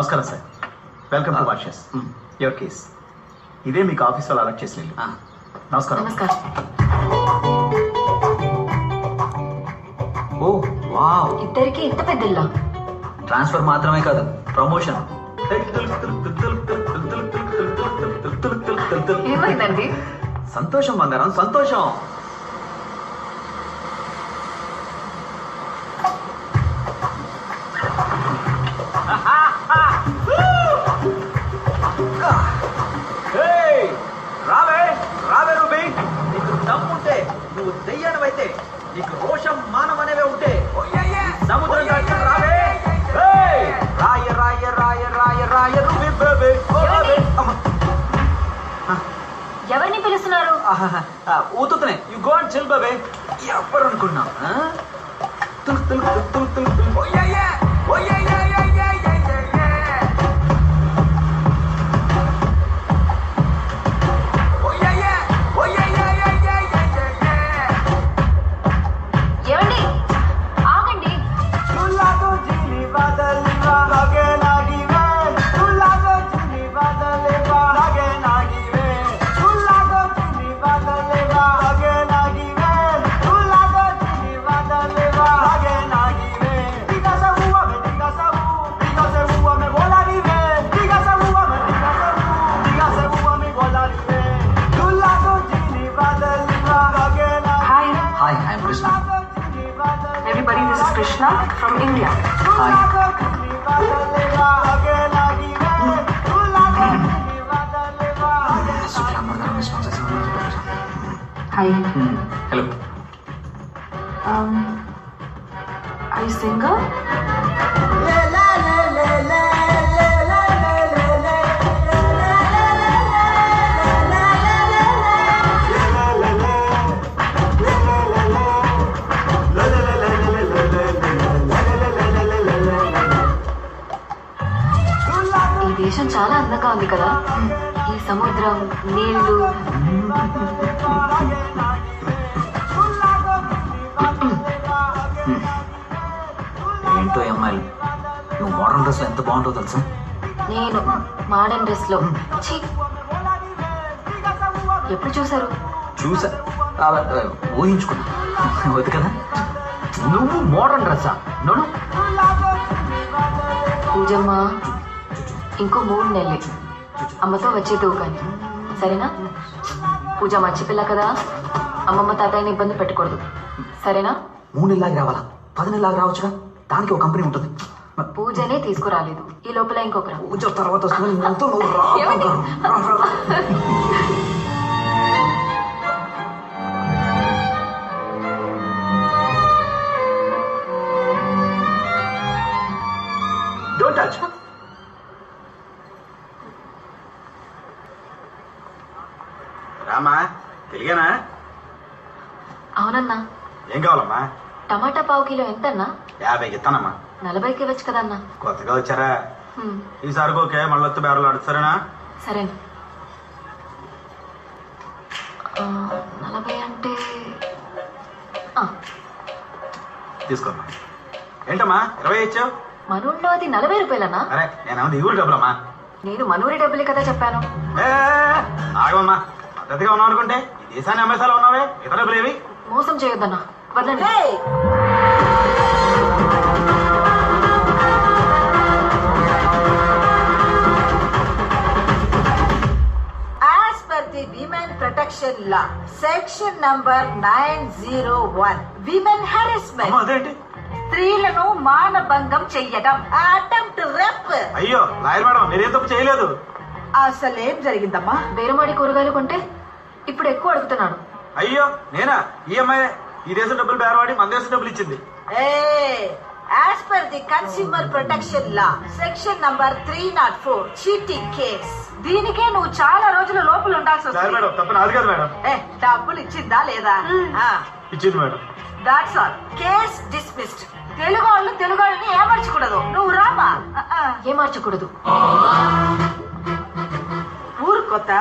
నమస్కారం sir, welcome to washes. Your case ఇదే మీకు ఆఫీస్ వాళ్ళు అలర్ట్ చేసిన. నమస్కారం. నమస్కారం. ఓ వావ్, ఇద్దరికి ఇంత పెద్ద ఇల్లా? ట్రాన్స్ఫర్ మాత్రమే కాదు, ప్రమోషన్. ఏమైందండి? సంతోషం బంగారం, సంతోషం. రావే రావే రూబీ, నీకు దమ్ముంటే, నువ్వు దెయ్యానివైతే, నీకు రోషం మానం అనేవే ఉంటే సముద్రం దాటి రావే. రాయ రాయ రాయ రాయ రాయ రూబీ బేబీ. ఎవరిని పిలుస్తున్నారు? ఊతుతనే, you go and chill baby. ఎవరు అనుకున్నా? తుల్ తుల్ తుల్ తుల్ తుల్ తుల్. ఏమండి, ఆగండి. Hi, I'm Krishna. Everybody, this is Krishna from India. Hi. Hi. Hello. Are you singer? ఈ దేశం చాలా అందంగా ఉంది కదా. ఈ సముద్రం, నీళ్లు. ఏంటో అమ్మాయిలు, నువ్వు మోడర్న్ డ్రెస్ లో ఎంత బాగుంటుందో తెలుసా? నేను మోడర్న్ డ్రెస్ లో ఛీ! ఎప్పుడు చూసారు? చూసా, ఊహించుకున్నా. వద్దు కదా. నువ్వు మోడర్న్ డ్రెస్సా? నోను. పూజమ్మ, ఇంకో 3 నెలలే అమ్మతో వచ్చేది కానీ సరేనా? పూజ మంచి పిల్ల కదా, అమ్మమ్మ తాతయ్యని ఇబ్బంది పెట్టకూడదు, సరేనా? 3 నెలలాగా రావాలా? 10 నెలలాగా రావచ్చుగా. దానికి ఒక కంపెనీ ఉంటుంది. పూజనే తీసుకురాలేదు, ఈ లోపల ఇంకొకరు. పూజ తర్వాత వస్తుంది, నువ్వుతో నువ్వు రా. ఏమండి? రా, రా, రా. Don't touch. రామా, తెలియనా? అవునన్నా. ఏం కావాలమ్మా? టమాటా పావు కిలో ఎంతన్నా? 50 ఇస్తానమ్మా. 40కి ఇవ్వచ్చు కదన్నా. కొత్తగా వచ్చారా? హ్మ్, ఈసారి ఓకే, మళ్ళీ వస్తే బేరలు ఆడుతారేనా? సరేనా. 40 అంటే తీసుకోమ్మా. ఏంటమ్మా 20 ఇచ్చావు? మనూళ్ళో అది 40 రూపాయలన్నా. అరే నేనేమన్నా ఈ ఊరు డబ్బులమ్మా. నేను మనూరి డబ్బులే కదా చెప్పాను. ఆగమమ్మా, పద్ధతిగా ఉన్నావు అనుకుంటే ఈ దేశాన్ని అమ్మేసాలో ఉన్నావే, ఇతర డబ్బులు ఏవి? మోసం చేయొద్దన్నా, వదలండి. As per the Women Protection Law, Section number 901, Women Harassment. అమ్మా అదేంటి? స్త్రీలను మానభంగం చెయ్యడం, అటెంప్ట్ రేప్. అయ్యో లాయర్ మేడం, మీరేం తప్పు చేయలేదు. అసలేం జరిగిందమ్మా? బేరమాడి కూరగాయలు కొంటే ఇప్పుడు ఎక్కువ అడుగుతున్నాడు. అయ్యో నేనా? ఈ అమ్మాయి ఈ దేశం డబ్బులు బేరవాడి మన దేశం డబ్బులు ఇచ్చింది. As per the Consumer Protection Law, Section number 304, cheating case. దీనికే నువ్వు చాలా రోజుల లోపల ఉండాల్సి లాయర్ వస్తుంది. మేడం, తప్ప నాది కాదు మేడం. డబ్బులు ఇచ్చిందా లేదా? ఇచ్చింది madam. That's all. Case dismissed. Telugu వాళ్ళు తెలుగు వాళ్ళని ఏమర్చకూడదు. నువ్వు రామా. ఏ మార్చకూడదు. ఊరు కొత్త?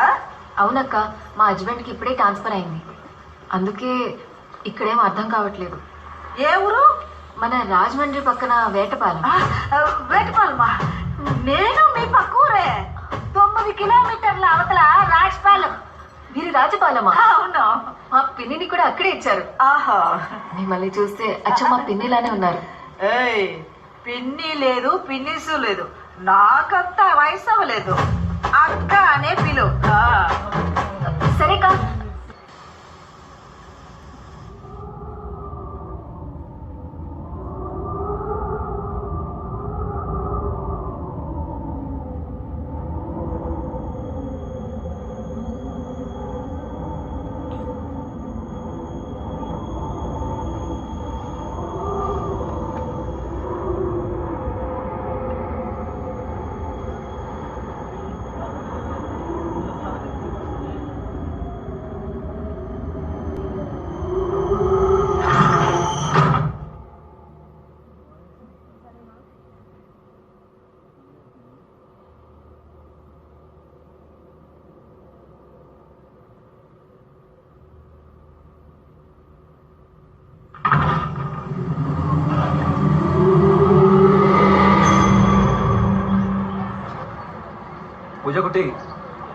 అవునక్క, మా హస్బెండ్ కి ఇప్పుడే ట్రాన్స్ఫర్ అయింది, అందుకే ఇక్కడేం అర్థం కావట్లేదు. ఏ ఊరు? మన రాజమండ్రి పక్కన వేటపాలెం. వేటపాలమా? నేను మీ పక్కూరే 9 కిలోమీటర్ల అవతల రాజ్పాలెం. మీరు రాజపాలమా? అవును. మా పిన్నిని కూడా అక్కడే ఇచ్చారు. ఆహా, మిమ్మల్ని చూస్తే అచ్చం మా పిన్నిలానే ఉన్నారు. ఏయ్, పిన్ని లేదు పిన్నిసు లేదు, నాకంతా వయసు అవ్వలేదు. అక్క అనే పిలు. సరేకా. పూజ కుట్టి,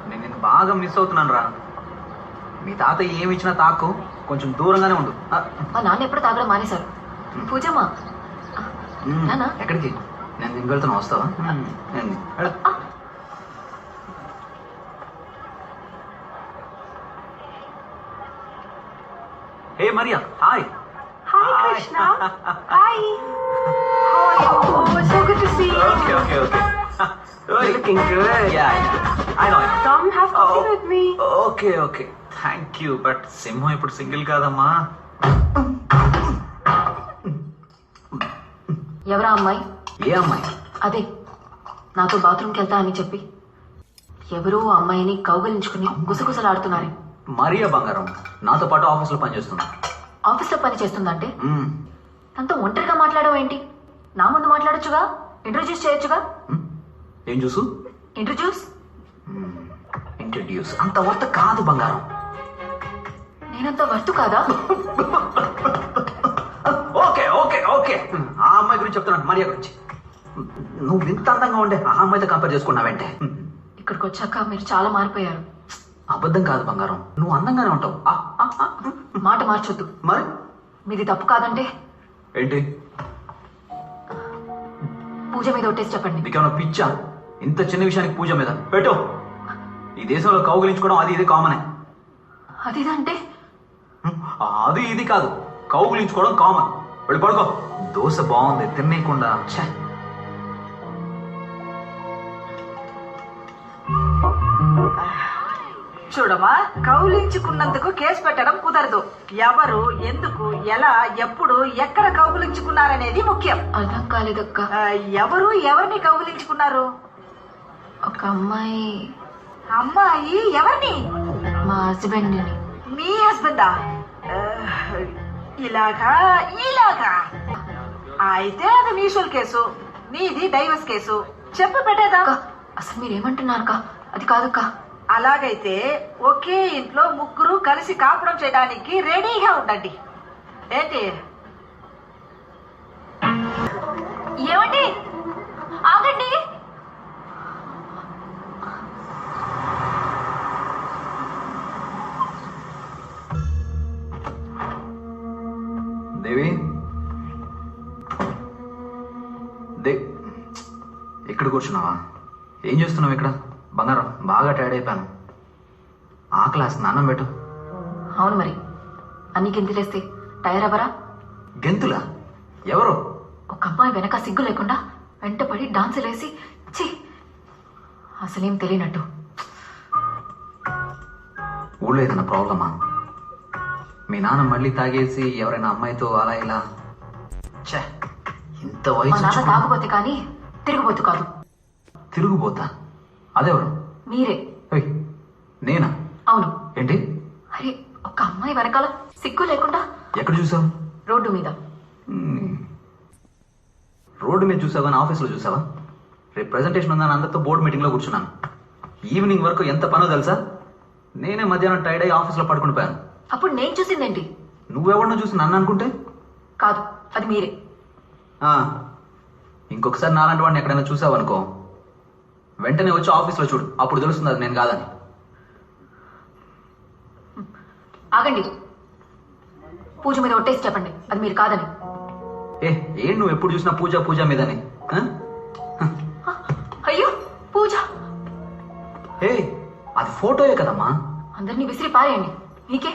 నేను నిన్ను బాగా మిస్ అవుతున్నాను రా. మీ తాతయ్య ఏమి ఇచ్చినా తాకు, కొంచెం దూరంగానే ఉండు. మా నాన్న ఎప్పుడు తాగడం మానేశారు. పూజమ్మా నాన్న ఎక్కడికి? నేను దీనికి వెళ్తున్నా, వస్తావా? Hey Maria, hi. Hi Krishna. Hi. How are you? Oh, so good to see you. Okay. You're looking good. Yeah. I know. Come have coffee with me. Okay. Thank you. But సింహం ఇప్పుడు single కాదమ్మా. ఎవరా అమ్మాయి? ఏ అమ్మాయి? అదే నాతో బాత్రూమ్కి వెళ్తా అని చెప్పి ఎవరో అమ్మాయిని కౌగలించుకుని గుసగుసలాడుతున్నారే. మరియా బంగారం నాతో పాటు ఆఫీస్లో పనిచేస్తున్నా. ఆఫీస్లో పని చేస్తుందంటే తనతో ఒంటరిగా మాట్లాడవు ఏంటి? నా ముందు మాట్లాడొచ్చుగా, ఇంట్రొడ్యూస్ చేయొచ్చుగా. ఏం చూసు? ఇంట్రడ్యూస్ అంత వర్త కాదు బంగారం. నేనంత వర్తు కాదా? ఓకే ఆ అమ్మాయి గురించి చెప్తున్నాను, మరియా గురించి. నువ్వు ఇంత అందంగా ఉండే ఆ అమ్మాయితో కంపేర్ చేసుకున్నావంటే. ఇక్కడికి వచ్చాక మీరు చాలా మారిపోయారు. అబద్ధం కాదు బంగారం, నువ్వు అందంగానే ఉంటావు. మాట మార్చొద్దు. మరి మీది తప్పు కాదంటే ఏంటి? పూజ మీద ఒట్టేసి చెప్పండి. నీకేమన్నా పిచ్చా? ఇంత చిన్న విషయానికి పూజ మీద పెట్టు. ఈ దేశంలో కౌగులించుకోవడం అది ఇది కామనే. అదిదంటే అది ఇది కాదు, కౌగులించుకోవడం కామన్. వెళ్ళి పడుకో. దోశ బాగుంది తినేయకుండా. చూడమా, కౌలించుకున్నందుకు కేసు పెట్టడం కుదరదు. ఎవరు, ఎందుకు, ఎలా, ఎప్పుడు, ఎక్కడ కౌగులించుకున్నారనేది ముఖ్యం. అర్థం కాలేదక్క. ఎవరు ఎవరిని కౌగులించుకున్నారు? ఒక అమ్మాయి. అమ్మాయి ఎవరిని? మా హస్బెండ్. మీ హస్బెండా? ఇలాగా అయితే అది మ్యూచువల్ కేసు, నీది డైవర్స్ కేసు. చెప్పు పెట్టేదా? అసలు మీరేమంటున్నారక్క? అది కాదక్క. అలాగైతే ఒకే ఇంట్లో ముగ్గురు కలిసి కాపురం చేయడానికి రెడీగా ఉండండి. ఏంటి? ఏమండి ఆగండి. దేవి, ఇక్కడ కూర్చున్నావా? ఏం చేస్తున్నావు ఇక్కడ? బంగారం బాగా టైర్డ్ అయిపోయాను. ఆకలి, స్నానం పెట్టు. అవును మరి, అన్ని గెంతులేస్తే టైర్ అవ్వరా? గెంతులా? ఎవరు? ఒక అమ్మాయి వెనక సిగ్గు లేకుండా వెంటపడి డాన్సులేసి ఛీ, అసలేం తెలియనట్టు. ఊళ్ళో ఏదైనా ప్రాబ్లమా? మీ నాన్న మళ్ళీ తాగేసి ఎవరైనా అమ్మాయితో అలా ఇలా? ఇంత మా నాన్న వయసు. తాగపోతే కానీ తిరిగిపోతు కాదు. తిరుగుబోతా? అదెవరు? మీరే. నేనా? అవును. ఏంటి? అరే, ఒక అమ్మాయి వెనకాల సిగ్గు లేకుండా. ఎక్కడ చూసావు? రోడ్డు మీద. రోడ్డు మీద చూసావా? ఆఫీస్లో చూసావా? రేపు ప్రెజెంటేషన్ ఉందని అందరితో బోర్డు మీటింగ్లో కూర్చున్నాను. ఈవినింగ్ వరకు ఎంత పనో తెలుసా? నేనే మధ్యాహ్నం టైర్డ్ అయ్యి ఆఫీస్లో పడుకుని పోయాను. అప్పుడు నేను చూసిందేంటి? నువ్వెవరినో చూసి నన్ను అనుకుంటే? కాదు, అది మీరే. ఇంకొకసారి నాలాంటి వాడిని ఎక్కడైనా చూసావనుకో, వెంటనే వచ్చి ఆఫీస్లో చూడు, అప్పుడు తెలుస్తుంది అది నేను కాదని. ఆగండి. పూజ మీద ఒట్టేసి చెప్పండి అది మీరు కాదని. ఏం నువ్వు ఎప్పుడు చూసినా పూజ పూజ మీదని? అయ్యో పూజ అది ఫోటోయే కదమ్మా. అందరినీ విసిరి పారేయండి, నీకే.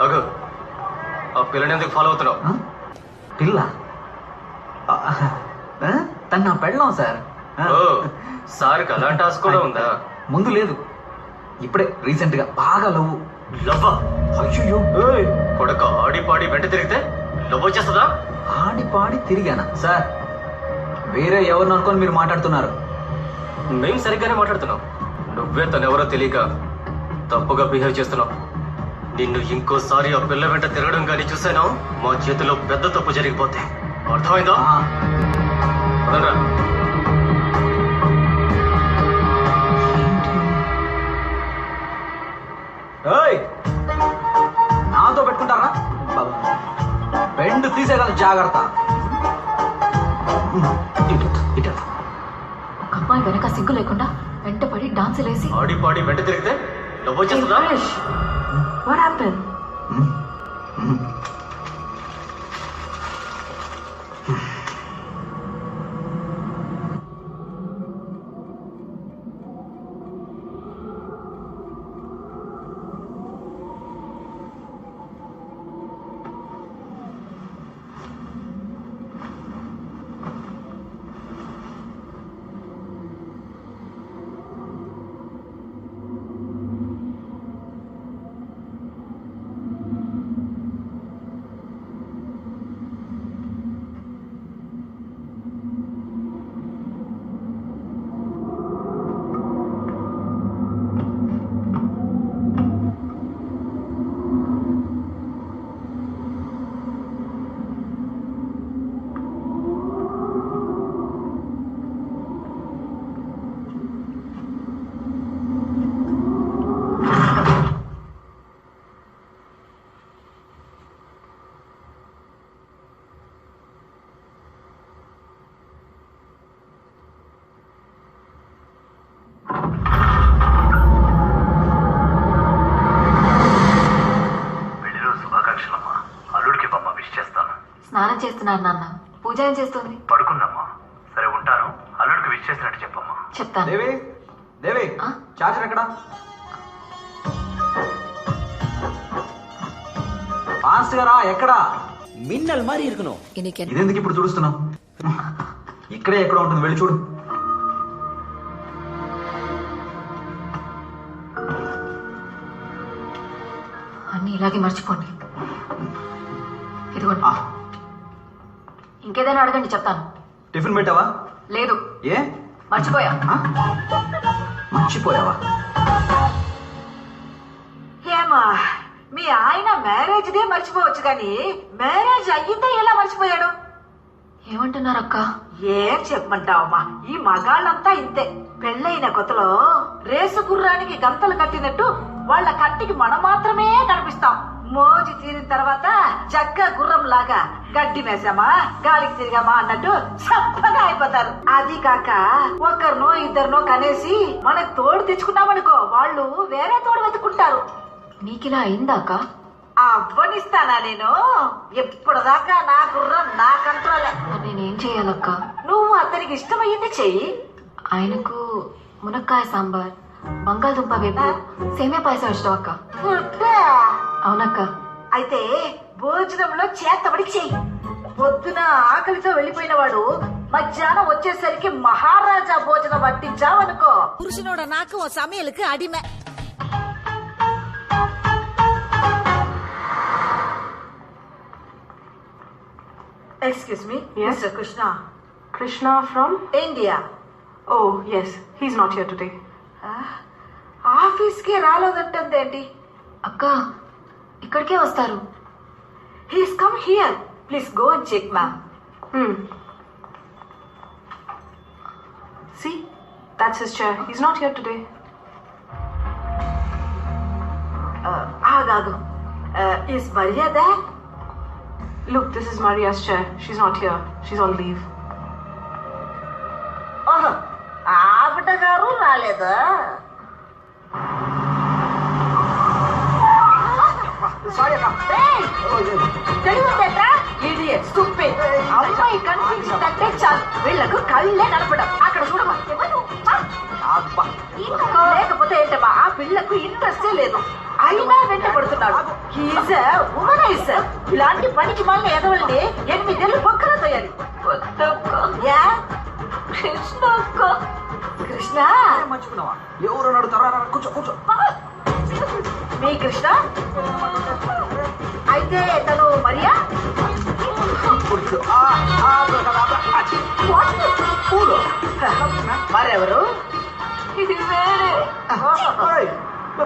అగో ఆ పిల్లని ఎందుకు ఫాలో అవుతున్నావు? పిల్ల తను నా పెళ్ళాం సార్. ఓ సార్కి అలాంటి ఆశ కూడా ఉందా? ముందు లేదు, ఇప్పుడే రీసెంట్ గా బాగా లవ్వు. లవ్వా? అయ్యో కొడక ఆడి పాడి వెంట తిరిగితే లవ్ వచ్చేస్తుందా? ఆడి పాడి తిరిగానా సార్? వేరే ఎవరిని అనుకొని మీరు మాట్లాడుతున్నారు. మేము సరిగ్గానే మాట్లాడుతున్నాం. నువ్వే తనెవరో తెలియక తప్పుగా బిహేవ్ చేస్తున్నావు. నిన్ను ఇంకోసారి ఆ పిల్ల వెంట తిరగడం కానీ చూసాను, మా చేతిలో పెద్ద తప్పు జరిగిపోతే. అర్థమైందా? వదలరా. నాతో పెట్టుకుంటారా? బెండ్ తీసేగల జాగ్రత్త. ఒక అమ్మాయి వెనక సిగ్గు లేకుండా వెంటపడి డాన్స్ వేసి ఆడి పాడి వెంట తిరిగితే లవ్ వచ్చేస్తుందా? What happened? స్నానం చేస్తున్నారు నాన్న. పూజ ఏం చేస్తుంది? పడుకుందమ్మా. సరే ఉంటాను. అల్లుడికి విష్ చేసినట్టు చెప్పమ్మా. చెప్తాను. దేవి దేవి చార్జర్ ఎక్కడ? ఫాస్ట్ గా రా. ఎక్కడా? మిన్నల్ మారి ఇరుకును. ఇదెందుకు ఇప్పుడు చూడుస్తున్నావు? ఇక్కడే ఎక్కడ ఉంటుంది, వెళ్ళి చూడు. అన్ని ఇలాగే మర్చిపోండి. ఇదిగోండి. ఇంకేదైనా అడగండి, చెప్తాను. టిఫిన్ పెట్టావా? లేదు. ఏ? మర్చిపోయా. మర్చిపోయావా? ఏమా మీ ఆయన మ్యారేజ్ డే మర్చిపోవచ్చు కానీ మ్యారేజ్ అయ్యిందే ఎలా మర్చిపోయాడు? ఏమంటున్నారక్క? ఏం చెప్పమంటావమ్మా, ఈ మగాళ్ళంతా ఇంతే. పెళ్ళైన కొత్తలో రేసు గుర్రానికి గంతలు కట్టినట్టు వాళ్ళ కంటికి మనం మాత్రమే కనిపిస్తాం. మోజు తీరిన తర్వాత చక్క గుర్రం లాగా గడ్డి మేసామా గాలికి తిరిగామా అన్నట్టు చప్పగా అయిపోతారు. అది కాక ఒకరినో ఇద్దరినో కనేసి మనకు తోడు తెచ్చుకున్నామనుకో, వాళ్ళు వేరే తోడు వెతుకుంటారు. నీకిలా అయిందాక? అవ్వనిస్తానా నేను? ఎప్పటిదాకా నా గుర్రం నా కంట్రోలే. నేనేం చెయ్యాలక్క? నువ్వు అతనికి ఇష్టమయ్యింది చెయ్యి. ఆయనకు మునక్కాయ సాంబార్, బంగాళదుంప వేపు, సేమియా పాయసం ఇష్టం అక్క. అవునక్క. అయితే భోజనంలో చేతబడి చెయ్యి. పొద్దున ఆకలితో వెళ్ళిపోయిన వాడు మధ్యాహ్నం వచ్చేసరికి మహారాజా భోజనం వడ్డించావనుకో, పురుషనోட నాకు సமையலுக்கு అడిమే. Excuse me, yes, Mr. Krishna. Krishna from? India. Oh, yes. He's not here today. ఆఫీస్కి రాలేదంటేంటి? అక్క ఇక్కడికే వస్తారు. He's come here. Please go and check, ma'am. See? That's his chair. He's not here today. ఆగాగు. Is Maria there? Look, this is Maria's chair. She's not here. She's on leave. ఓహో ఆవిడ గారు రాలేదా? తెలియదేట్రా idiot stupid. అమ్మాయి కనిపించిందంటే చాలు వీళ్ళకు కళ్ళే నడపడం. అక్కడ చూడమా లేకపోతే ఏంటమ్మా ఆ పిల్లకు ఇంట్రెస్టే లేదు. అయినా వెంట పడుతున్నాడు. ఇలాంటి పనికి మళ్ళీ ఎదవల్ని 8 ఏళ్ళు పక్కన తయారు. కృష్ణ మర్చిపోయినావా? ఎవరు నడుతారా? కూర్చో కూర్చో. మీ కృష్ణ అయితే తను మరియా? మరెవరు? ఇది వేరే.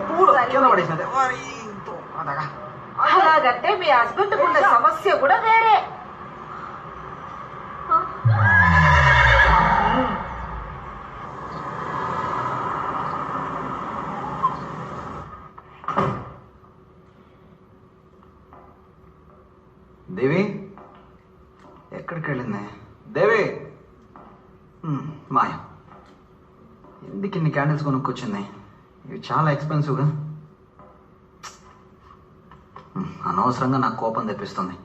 పూలు కింద పడేసినది. అలాగంటే మీ హస్బెండ్ ఉన్న సమస్య కూడా వేరే. దేవి ఎక్కడికి వెళ్ళింది? దేవి మాయ ఎందుకు ఇన్ని క్యాండిల్స్ కొనుక్కొచ్చింది? ఇవి చాలా ఎక్స్పెన్సివ్గా. అనవసరంగా నాకు కోపం తెప్పిస్తుంది.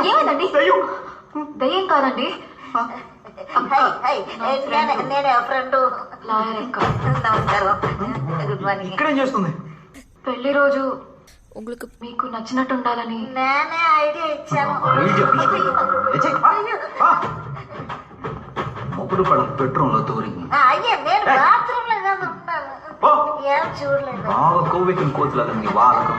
ఏమైందండి? దయ్యం కాదండి, నేనే ఫ్రెండ్. లాయర్ అక్క. నమస్కారం. Good morning. ఇక్కడేం చేస్తుంది? పెళ్లి రోజు మీకు నచ్చినట్టు ఉండాలని నేనే ఐడియా ఇచ్చాను. మొగుడు పడ పెట్రోల్ తోరి అయ్యే నేను బాత్రూమ్ లో కదా ఉంటాను. ఏం చూడలేదు. బాగా కోవికిన కోతులాగా నీ వాడకం.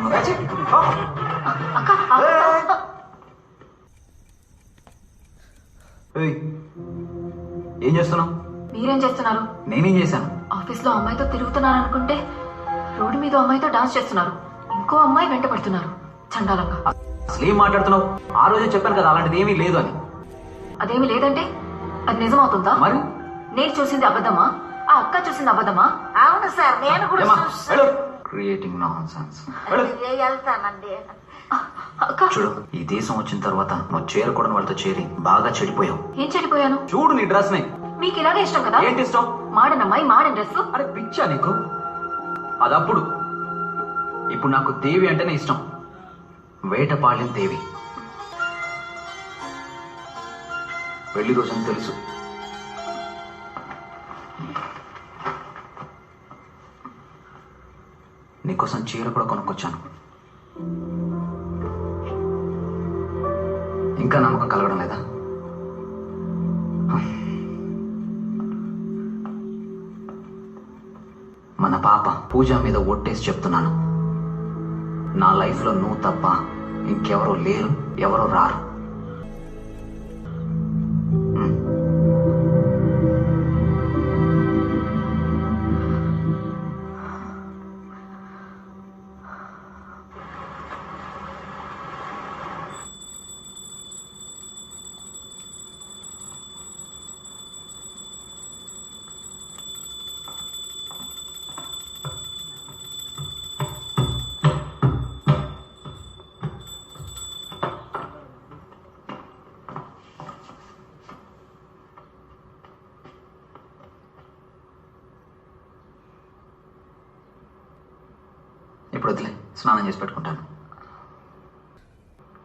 ఏం చేస్తున్నావు? మీరేం చేస్తున్నారు? నేనేం చేశాను? ఆఫీస్ లో అమ్మాయితో తిరుగుతున్నారు అనుకుంటే రోడ్డు మీద అమ్మాయితో డాన్స్ చేస్తున్నారు. ఇంకో అమ్మాయి వెంట పడుతున్నారు చండాలంగా. అసలు ఏం మాట్లాడుతున్నావు? ఆ రోజే చెప్పాను కదా అలాంటిది ఏమీ లేదు అని. అదేమి లేదంటే అది నిజమవుతుందా? మరి నేను చూసింది అబద్ధమా? ఆ అక్క చూసింది అబద్ధమా? అవును సార్, నేను కూడా క్రియేటింగ్ నాన్సెన్స్. వెళ్తానండి. అక్క చూడు, ఈ దేశం వచ్చిన తర్వాత నువ్వు చేరకూడని వాళ్ళతో చేరి బాగా చెడిపోయావు. ఏం చెడిపోయాను? చూడు నీ డ్రెస్ ని. మీకు ఇలాగే ఇష్టం కదా? ఏంటి ఇష్టం? మాడన్ అమ్మాయి మాడన్ డ్రెస్. అరే పిచ్చా నీకు? అదప్పుడు. ఇప్పుడు నాకు దేవి అంటేనే ఇష్టం. వేటపాళెం దేవి. పెళ్లి రోజని తెలుసు. నీకోసం చీర కూడా కొనుక్కొచ్చాను. ఇంకా నమ్మకం కలగడం లేదా? మన పాప పూజ మీద ఒట్టేసి చెప్తున్నాను, నా లైఫ్ లో నువ్వు తప్ప ఇంకెవరో లేరు, ఎవరో రారు. ఇప్పుడు వదిలే, స్నానం చేసి పెట్టుకుంటాను.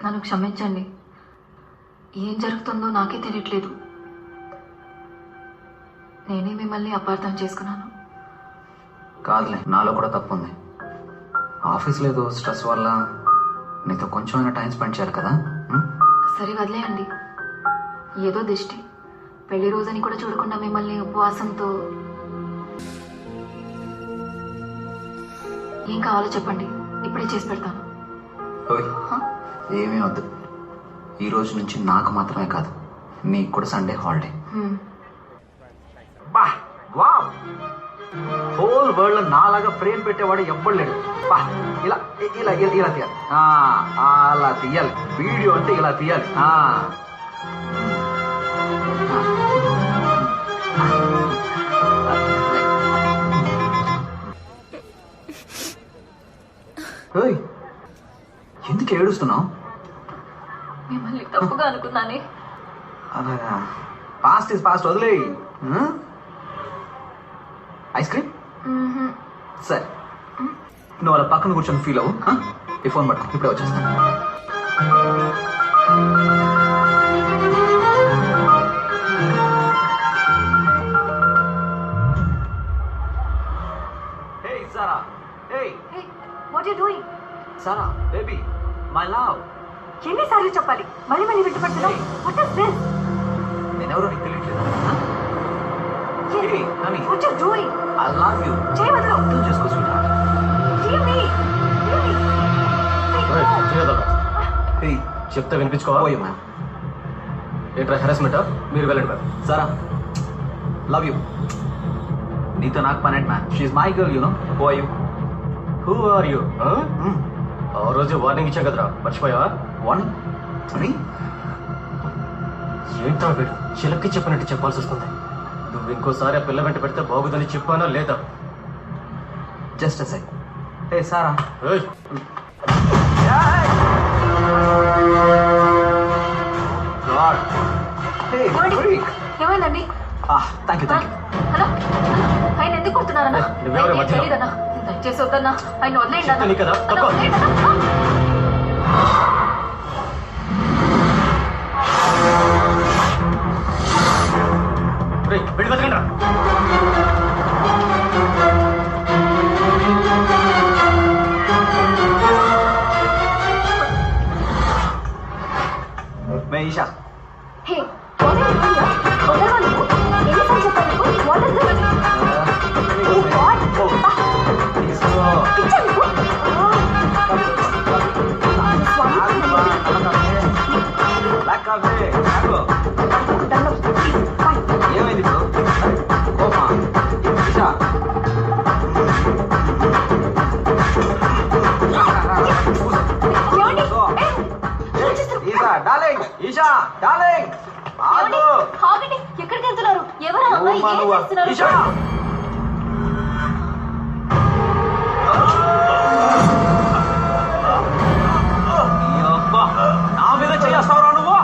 నన్ను క్షమించండి. ఏం జరుగుతుందో నాకే తెలియట్లేదు. నేనే మిమ్మల్ని అపార్థం చేసుకున్నాను. కాదులే, నాలో కూడా తప్పు ఉంది. ఆఫీస్లో ఏదో స్ట్రెస్ వల్ల నీతో కొంచెమైనా టైం స్పెండ్ చేయాలి కదా. సరే వదిలేయండి. ఏదో దిష్టి. పెళ్లి రోజని కూడా చూడకుండా మిమ్మల్ని ఉపవాసంతో. ఏం కావాలో చెప్పండి, ఇప్పుడే చేసి పెడతాను. ఏమీ వద్దు. ఈ రోజు నుంచి నాకు మాత్రమే కాదు, నీకు కూడా Sunday holiday. Wow, whole world లో నాలాగా ఫ్రేమ్ పెట్టేవాడు ఎవ్వడు లేడు. బా, ఇలా ఇలా ఇలా ఇలా తీయాలి. అలా తీయాలి. వీడియో అంటే ఇలా తీయాలి. ఎందుకు ఏడుస్తున్నావు? మిమ్మల్ని తప్పుగా అనుకున్నానే. అలాగా, పాస్ట్ ఇస్ పాస్ట్, వదిలే. ఐస్ క్రీమ్ సరే, నువ్వు అలా పక్కన కూర్చొని ఫీల్ అవ్వు. ఈ ఫోన్ పట్టుకో, ఇప్పుడే వచ్చేస్తాను. Hey Sarah, hey Hey, what are you doing? Sarah, baby, my love. ఎన్నిసార్లు చెప్పాలి? మళ్ళీ మళ్ళీ వింటపడుతున్నావు. What is this? నేనెవరో నీకు తెలియట్లేదా? Hey, honey, What are you doing? I love you. చేయి వదలు. అర్థం చేసుకో sweetheart. Leave me. Leave me. Hey, no. Hey, చెప్తే వినిపించుకోవా? పోయే మ్యామ్. ఏంట్రా హెరాస్మెంటా? మీరు వెళ్ళండి మ్యామ్. Sarah, love you. నీతో నాకు పని ఏంటి ma'am? She's my girl, you know. Who are you? Who are you? ఆ రోజు వార్నింగ్ ఇచ్చాం కదరా, మర్చిపోయావా? వన్ అని ఏంట్రా వీడు చిలక్కి చెప్పినట్టు చెప్పాల్సి వస్తుంది. నువ్వు ఇంకోసారి ఆ పిల్ల వెంట పెడితే బాగుదని చెప్పానా లేదా? Just a sec. Hey Sara. ఏయ్, గాడ్. Hey freak. ఏమైందండి? Thank you. హలో, ఆయన ఎందుకు కొడుతున్నారన్నా? నువ్వెవరు మధ్యలో? తెలీదన్నా, దయచేసి వద్దన్నా, ఆయన వదిలేయండి అన్నా. చెప్తాను కదా, అన్నా, తక్కువ. వదిలేయండి అన్నా. రేయ్, వెళ్ళి బతకండ్రా. మే ఈషా. హే, what are you doing here? వదలవా నువ్వు? ఎన్నిసార్లు చెప్పాను నీకు? What is this? Oh God! పిచ్చా నీకు? Black coffee. దండం. Please, bye. ఏమైంది ఇప్పుడు? ఓమా ఈషా. ఏమండి? ఈషా డార్లింగ్, ఈషా డార్లింగ్, ఆగు. ఆగండి, ఎక్కడికి వెళ్తున్నారు? ఎవరు ఆ అమ్మాయి? ఓమా ఏం నువ్వు. చేస్తున్నారు? ఈషా. ఈ అబ్బా, నా మీద చేస్తావురా నువ్వు?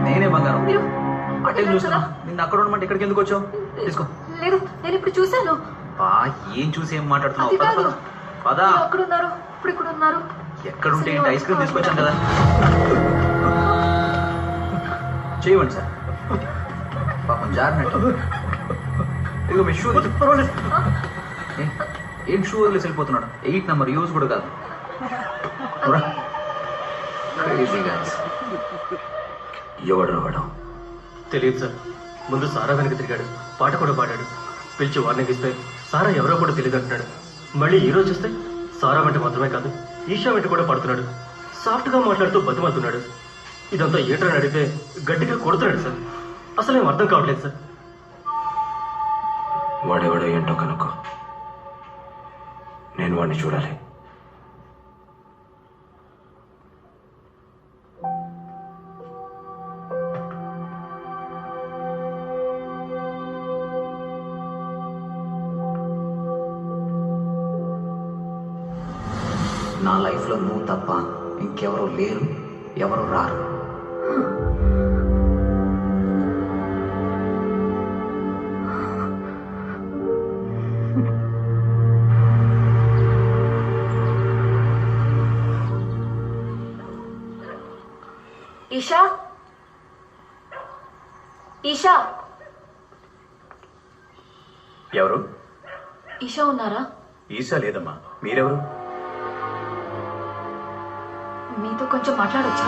నేనే బంగారం. అటే చూస్తున్నా. నిన్న అక్కడ ఉండమంటే ఇక్కడికి ఎందుకు వచ్చావు? తీసుకో. లేదు, నేను ఇప్పుడు చూశాను. ఏం చూసి ఏం మాట్లాడుతున్నావు? అది కాదు. పదా. మీరు అక్కడున్నారు, ఇప్పుడు ఇక్కడ ఉన్నారు. ఎక్కడుంటే ఏంటి? ఐస్ క్రీమ్ తీసుకొచ్చాను కదా. చేయవండి సార్, పాపం జారినట్టు. ఇదిగో మీ షూ. ఏం షూ వదిలేసి వెళ్ళిపోతున్నాడు? 8 నెంబర్ యూజ్ కూడా కాదు. ఎవడు వాడు? తెలియదు సార్. ముందు సారా వెనక తిరిగాడు, పాట కూడా పాడాడు. పిలిచి వార్నింగ్ ఇస్తే సారా ఎవరో కూడా తెలియదు అంటున్నాడు. మళ్ళీ ఈ రోజు చూస్తే సారా వెంట మాత్రమే కాదు, ఈషా వెంట కూడా పడుతున్నాడు. సాఫ్ట్గా మాట్లాడుతూ బతిమాలుతున్నాడు. ఇదంతా ఏటని అడిగితే గట్టిగా కొడుతున్నాడు సార్. అసలు ఏం అర్థం కావట్లేదు సార్. వాడెవడో ఏంటో కనుక్కో. నేను వాడిని చూడాలి. నా లైఫ్లో నువ్వు తప్ప ఇంకెవరూ లేరు, ఎవరు రారు. ఈషా, ఈషా, ఎవరు? ఈషా ఉన్నారా? ఈశా లేదమ్మా. మీరెవరు? మీతో కొంచెం మాట్లాడొచ్చా?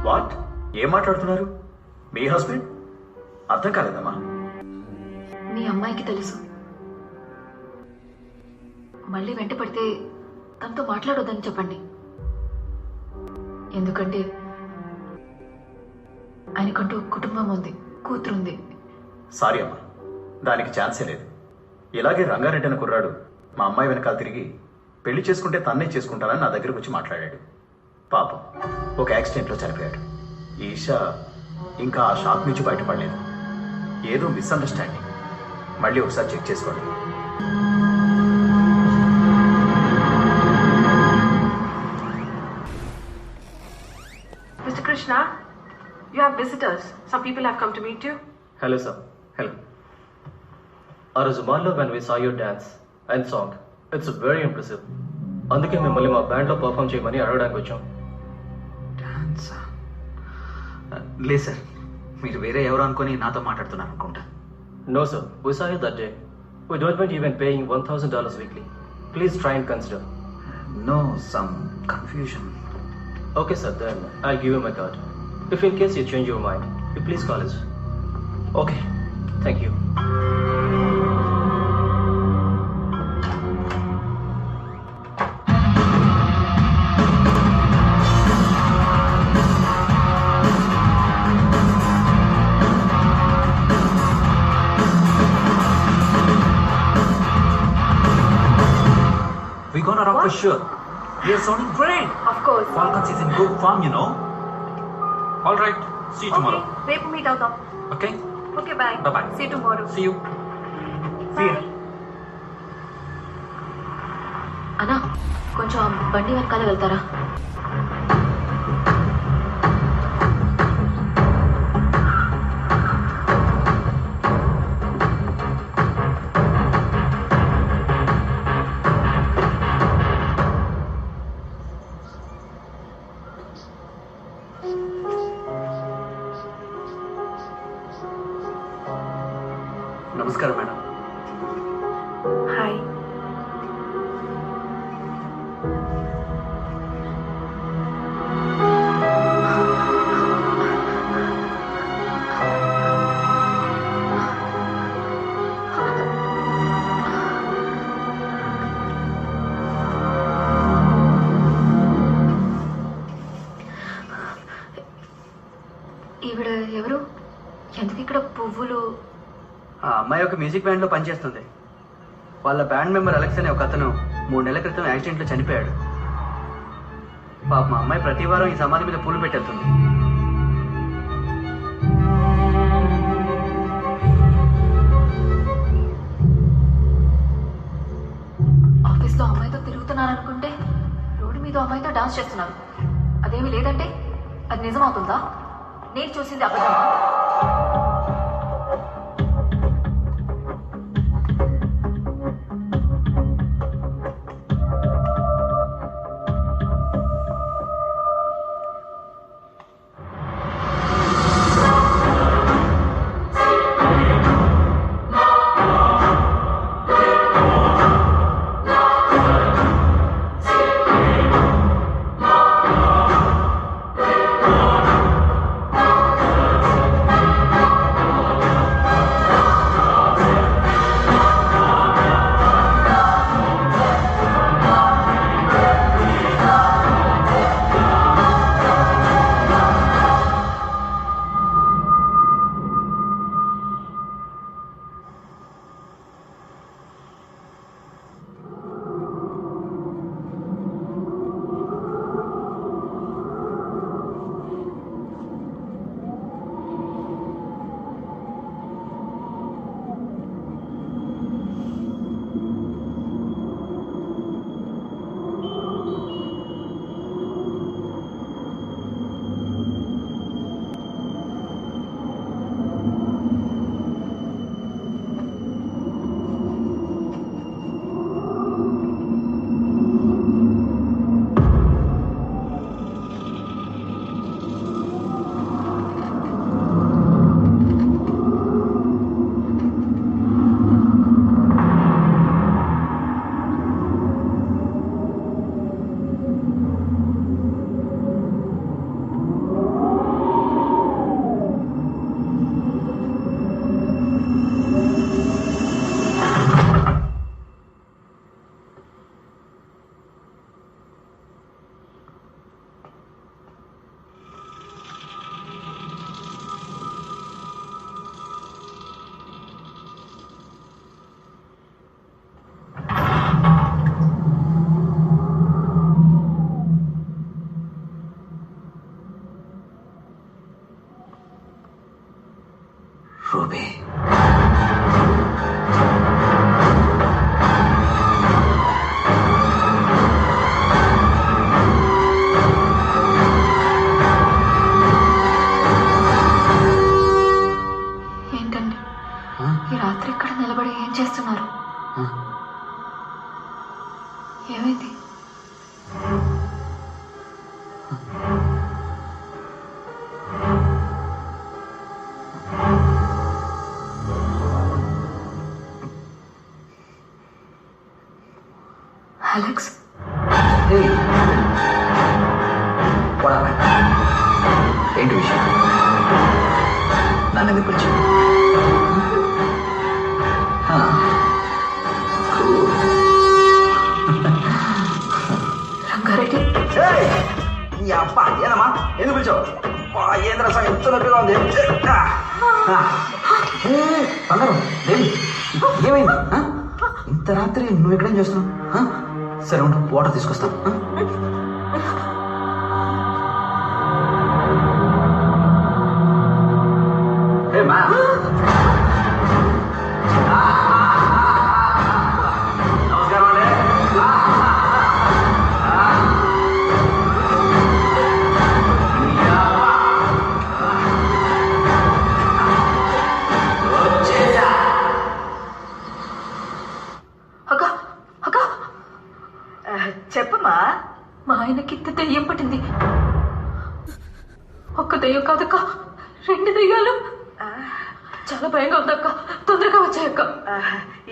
వాట్? ఏం మాట్లాడుతున్నారు? మీ హస్బెండ్? అర్థం కాలేదమ్మా. మీ అమ్మాయికి తెలుసు. మళ్ళీ వెంట పడితే తనతో మాట్లాడొద్దని చెప్పండి. ఎందుకంటే ఆయనకంటూ కుటుంబం ఉంది, కూతురుంది. సారీ అమ్మా, దానికి ఛాన్సే లేదు. ఇలాగే రంగారెడ్డి అనే కుర్రాడు మా అమ్మాయి వెనకాల తిరిగి పెళ్లి చేసుకుంటే తన్నే చేసుకుంటానని నా దగ్గరకు వచ్చి మాట్లాడాడు. పాపం ఒక యాక్సిడెంట్లో చనిపోయాడు. ఈషా ఇంకా ఆ షాక్ నుంచి బయటపడలేదు. ఏదో మిస్అండర్స్టాండింగ్. మళ్ళీ ఒకసారి చెక్ చేసుకోండి. Mr. Krishna, you have visitors. Some people have come to meet you. Hello sir. Hello. ఆ రోజు మాల్లో when we saw your dance and song, it's very impressive. అందుకే మిమ్మల్ని మా బ్యాండ్లో పర్ఫామ్ చేయమని అడగడానికి వచ్చాం. డాన్సా? లేదు సార్, మీరు వేరే ఎవరు అనుకొని నాతో మాట్లాడుతున్నారు అనుకుంటా. No sir, we saw you that day. We don't mind even paying $1,000 weekly. Please try and consider. No, some confusion. Okay sir, then I'll give you my card. If in case you change your mind, you please call us. Okay. Thank you. We gonna rock for sure. We are sounding great. Of course. Falcons is in good form, you know. All right. See you tomorrow. రేపు meet అవుతాం. Okay. Okay, bye. Bye-bye. See tomorrow. See you. See ya. అన్నా, కొంచెం బండి వెనకాల వెళ్తారా? నమస్కారం madam. Hi. ఈవిడ ఎవరు? ఎందుకు ఇక్కడ పువ్వులు? ఆ అమ్మాయి ఒక మ్యూజిక్ బ్యాండ్లో పనిచేస్తుంది. వాళ్ళ బ్యాండ్ మెంబర్ అలెక్స్ అనే ఒక అతను 3 నెలల క్రితం యాక్సిడెంట్లో చనిపోయాడు. పాప మా అమ్మాయి ప్రతి వారం ఈ సమాధి మీద పూలు పెట్టేస్తుంది. ఆఫీస్లో అమ్మాయితో తిరుగుతున్నారు అనుకుంటే రోడ్డు మీద అమ్మాయితో డాన్స్ చేస్తున్నారు. అదేమీ లేదంటే అది నిజమవుతుందా? నేను చూసింది అబద్ధమా? రూబీ ఏంటండి ఈ రాత్రి ఇక్కడ నిలబడి ఏం చేస్తున్నారు? ఏమైంది? అలెక్స్, ఏంటి విషయం? నన్ను ఎందుకు పిలిచావు? రంగారెడ్డి, అబ్బా ఏనమ్మా ఎందుకు పిలిచావు? ఏంద్ర సార్ ఎంత నొప్పిగా ఉంది. బంగారం దేవి ఏమైంది? ఇంత రాత్రి నువ్వు ఎక్కడేం చేస్తున్నావు? సరే ఉండు, వాటర్ తీసుకొస్తాను. నమస్కారం అండి. అక్క అక్క, చెప్పమ్మా. మా ఆయనకి ఇంత దెయ్యం పట్టింది. ఒక్క దెయ్యం కాదక్క, 2 దెయ్యాలు. చాలా భయంగా ఉందక్క, తొందరగా వచ్చాయక్క.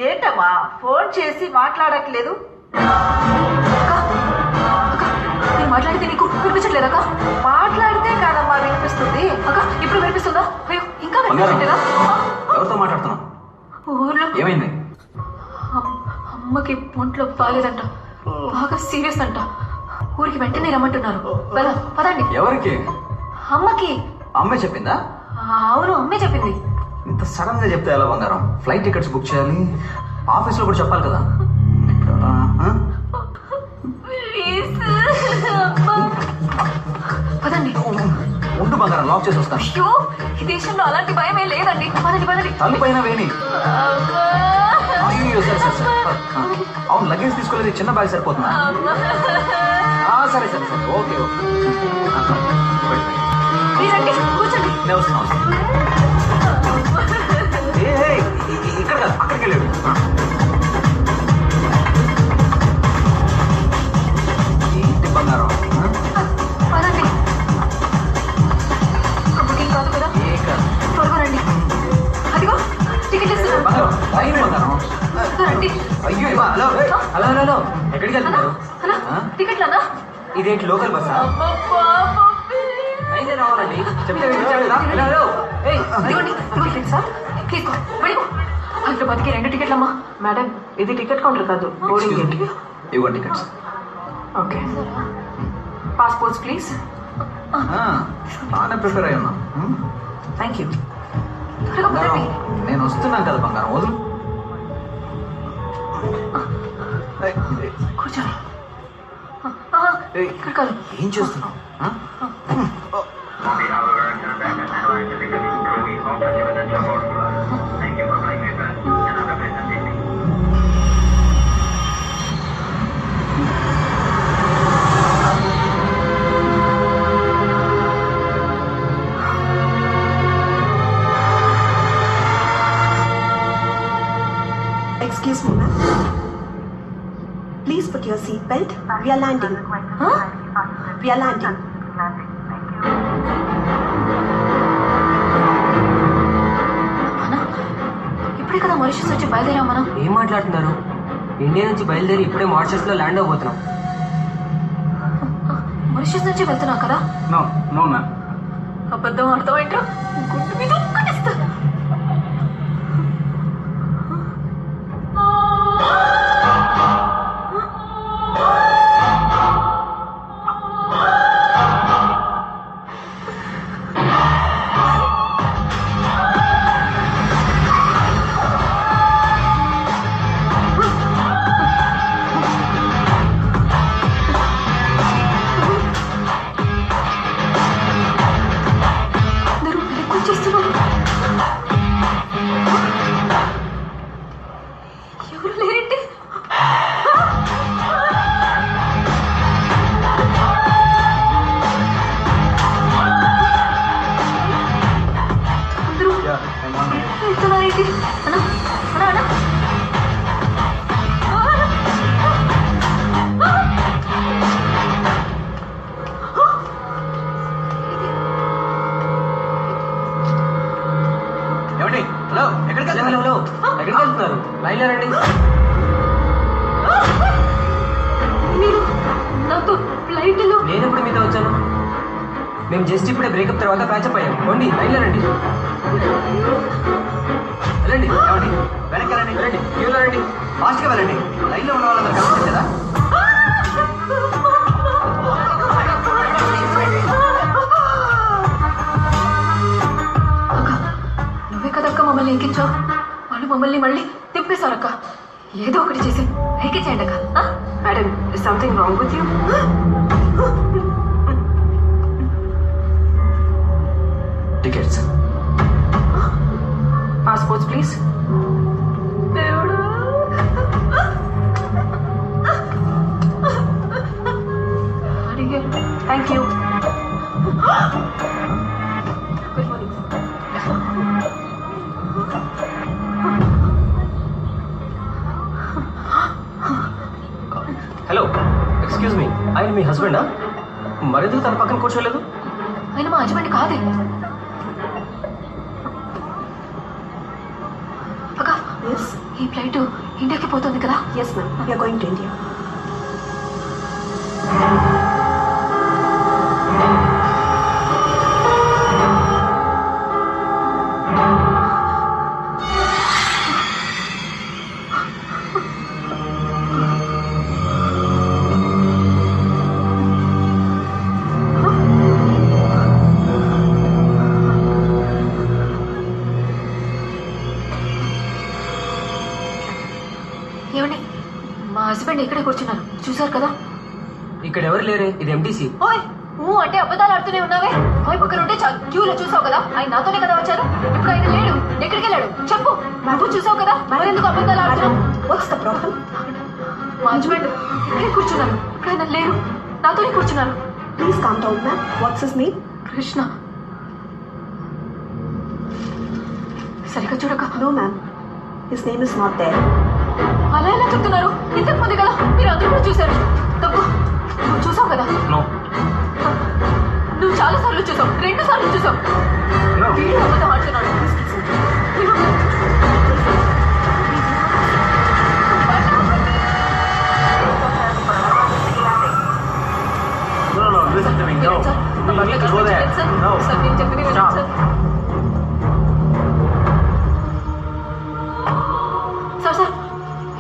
ఏంటమ్మా ఫోన్ చేసి మాట్లాడట్లేదు? అక్క, నేను మాట్లాడితే నీకు వినిపించట్లేదక్క? మాట్లాడితే కాదమ్మా వినిపిస్తుంది. అక్క, ఇప్పుడు వినిపిస్తుందా? అయ్యో, ఇంకా వినిపించట్లేదా? ఎవరితో మాట్లాడుతున్నావు? ఊర్లో ఏమైంది? అమ్మకి ఒంట్లో బాగాలేదంట, బాగా సీరియస్ అంట. ఊరికి వెంటనే రమ్మంటున్నారు. పదండి. ఎవరికి? అమ్మకి. అమ్మే చెప్పిందా? అవును, అమ్మే చెప్పింది. ఇంత సడన్ గా చెప్తే ఎలా బంగారం? ఫ్లైట్ టికెట్స్ బుక్ చేయాలి, ఆఫీస్ లో కూడా చెప్పాలి కదా. పదండి. ఉండు బంగారం, లాక్ చేసి వస్తాను. అయ్యో, ఈ దేశంలో అలాంటి భయమే లేదండి. పదండి పదండి. తల్లి పైన వేణి. అయ్యో సరే సరే సరే. అవును, లగేజ్ తీసుకోలేదు, చిన్న బ్యాగ్ సరిపోతుందా? సరే సరే సరే, ఓకే ఓకే. మీరండి, కూర్చోండి. నేను వస్తున్నా. ఇక్కడ కాదు, అక్కడికి వెళ్ళాడు. ఏంటి బంగారం? పదండి. బుకింగ్ కాదు కదా? ఏ కాదు. త్వరగా రండి. అదిగో టికెట్ ఇస్తున్నాను. బంగారం లైన్ బంగారం. రండి. అయ్యో హలో హలో హలో హలో, ఎక్కడికి వెళ్తున్నారు? టికెట్లు అన్నా? ఇదేంటి లోకల్ బస్సా? అయితే రావాలండి. చెప్తే ఇదిగోండి, టికెట్ సార్. తీసుకో, వెళ్ళిపో. హైదరాబాద్కి 2 టికెట్లమ్మా. మేడం, ఇది టికెట్ కౌంటర్ కాదు, బోర్డింగ్ గేట్. ఇవ్వండి టికెట్స్. Okay, passports please. బాగానే ప్రిపేర్ అయ్యి ఉన్నా. Thank you. త్వరగా పదండి. నేను వస్తున్నాను కదా బంగారం, వదులు. కూర్చోండి. ఇక్కడ కాదు. ఏం చేస్తున్నావు? Excuse me, ma'am. Please put your seat belt. We are landing. Huh? We are landing. ఇప్పుడే కదా మారిషస్ వచ్చి బయలుదేరాం మనం. ఏం మాట్లాడుతున్నారు? ఇండియా నుంచి బయలుదేరి ఇప్పుడే మారిషస్ లో ల్యాండ్ అవబోతున్నాం. మారిషస్ నుంచి వెళ్తున్నాం కదా? No no ma'am. అబద్ధం అర్థమైంట్రా? గుడ్డు మీద ఒక్కటిస్తా. అందరూ ఎక్కువ చేస్తున్నారు. హలో ఎక్కడికి వెళ్తున్నారు? లైన్లో రండి. మీరు నాతో ఫ్లైట్లో నేను ఎప్పుడు మీతో వచ్చాను? మేము జస్ట్ ఇప్పుడే బ్రేకప్ తర్వాత ప్యాచప్ అయ్యాం. పోండి లైన్లో రండి. వెళ్ళండి ఏమండి, వెనక్కి రండి, వెళ్ళండి, క్యూలో రండి, ఫాస్ట్గా వెళ్ళండి. లైన్లో ఉన్న వాళ్ళందరూ కనిపించదు కదా. నువ్వే కదక్క మమ్మల్ని ఎక్కించావు. వాళ్ళు మమ్మల్ని మళ్ళీ తిప్పేశారక్క. ఏదో ఒకటి చేసి ఎక్కించేయండి అక్క. Madam, is something wrong with you? Tickets. Passports, please. Thank you. Good morning. Hello, excuse me, ఆయన మీ హస్బెండా? మరెందుకు తన పక్కన కూర్చోలేదు? ఆయన మా హస్బెండ్ కాదే. అక్క, ఈ ఫ్లైట్ ఇండియాకి పోతుంది కదా? Yes, ma'am. We are going to India. ఏమండి, మా హస్బెండ్ ఇక్కడే కూర్చున్నారు, చూసారు కదా? ఇక్కడ ఎవరు లేరే, ఇది ఎంటీసీ. ఓయ్ అంటే అబద్ధాలు ఆడుతూనే ఉన్నావే. ఓయ్ పక్కన ఉంటే క్యూలో చూసావు కదా, ఆయన నాతోనే కదా వచ్చారు. ఇప్పుడు ఆయన లేడు, ఎక్కడికి వెళ్ళాడు చెప్పు. నువ్వు చూసావు కదా, మరెందుకు అబద్ధాలు ఆడుతున్నావు? What's the problem? మా హస్బెండ్ ఇక్కడే కూర్చున్నారు, ఇప్పుడు ఆయన లేరు, నాతోనే కూర్చున్నారు. Please calm down, ma'am. What's his name? Krishna. సరిగ్గా చూడక. No, ma'am. His name is not there. అలా ఎలా చెప్తున్నారు? ఇంతకు ముందు కదా మీరు అందరూ కూడా చూశారు. తప్పు, నువ్వు చూసావు కదా? నో. నువ్వు చాలా సార్లు చూసావు, 2 సార్లు చూసావు. వీడు అబద్ధం ఆడుతున్నాడు. Listen to me. No. You need to go there. No. Sir నేను చెప్పిన Stop. సార్ సార్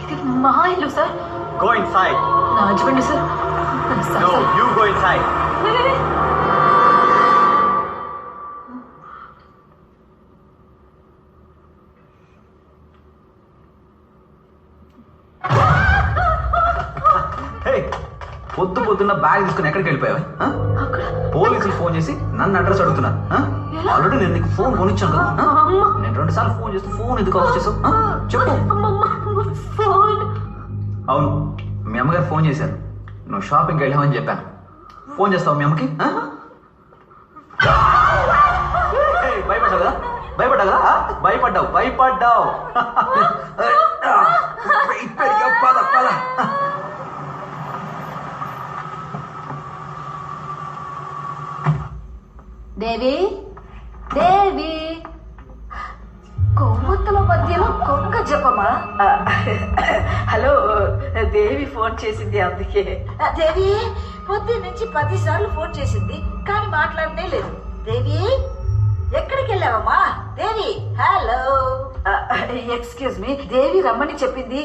ఇది మా ఇల్లు సార్. Go inside. నా husband sir. Sir No, sir. you go inside. పొద్దున్న బ్యాగ్ తీసుకుని ఎక్కడికి వెళ్ళిపోయావు? పోలీసులు ఫోన్ చేసి నన్ను అడ్రస్ అడుగుతున్నారు. ఆల్రెడీ నేను నీకు ఫోన్ కొనిచ్చాను కదా. నేను 2 సార్లు ఫోన్ చేస్తే ఫోన్ ఎందుకు ఆఫ్ చేసావు చెప్పు. అవును, మీ అమ్మగారు ఫోన్ చేశారు, నువ్వు షాపింగ్కి వెళ్ళావని చెప్పాను. ఫోన్ చేస్తావు మీ అమ్మకి? భయపడ్డావు కదా, భయపడ్డావు కదా, భయపడ్డావు. పద పద. దేవి, దేవి, కొవ్వొత్తుల మధ్యలో కొంగ జపమా? హలో, దేవి ఫోన్ చేసింది అందుకే. దేవి పొద్దు నుంచి 10 సార్లు ఫోన్ చేసింది కానీ మాట్లాడనే లేదు. దేవి ఎక్కడికి వెళ్ళావమ్మా? దేవి, హలో. ఎక్స్క్యూజ్ మీ, దేవి రమ్మని చెప్పింది,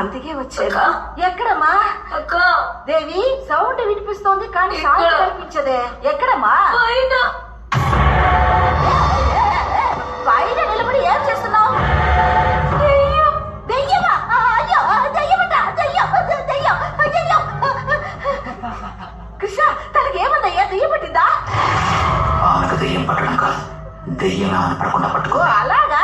అందుకే వచ్చాను. ఎక్కడమ్మా? దేవి సౌండ్ వినిపిస్తోంది కానీ సౌండ్ కనిపించదే. ఎక్కడమ్మా? పైన నిలబడి ఏం చేస్తున్నావు? దెయ్యమా? అయ్యో, దెయ్యమట, దెయ్యం. కృష్ణ, తనకి ఏమందయ్యా? దెయ్యం పట్టిందా? ఆమెకు దెయ్యం పట్టడం కాదు, దెయ్యం ఆమె పడకుండా పట్టుకో. అలాగా?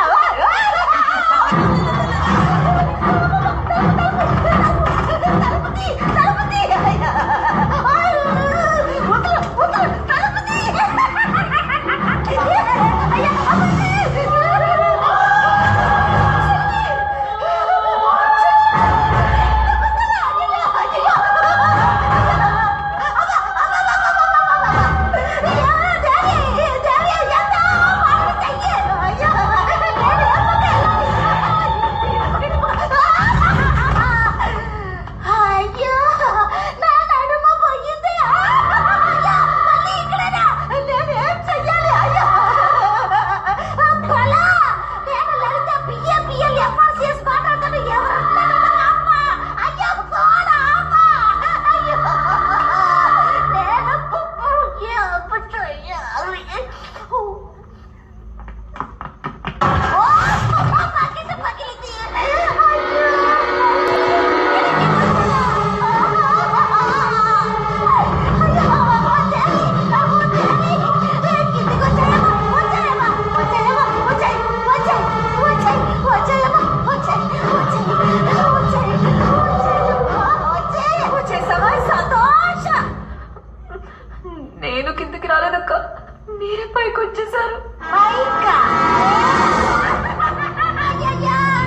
మీరే పైకి వచ్చేసారు.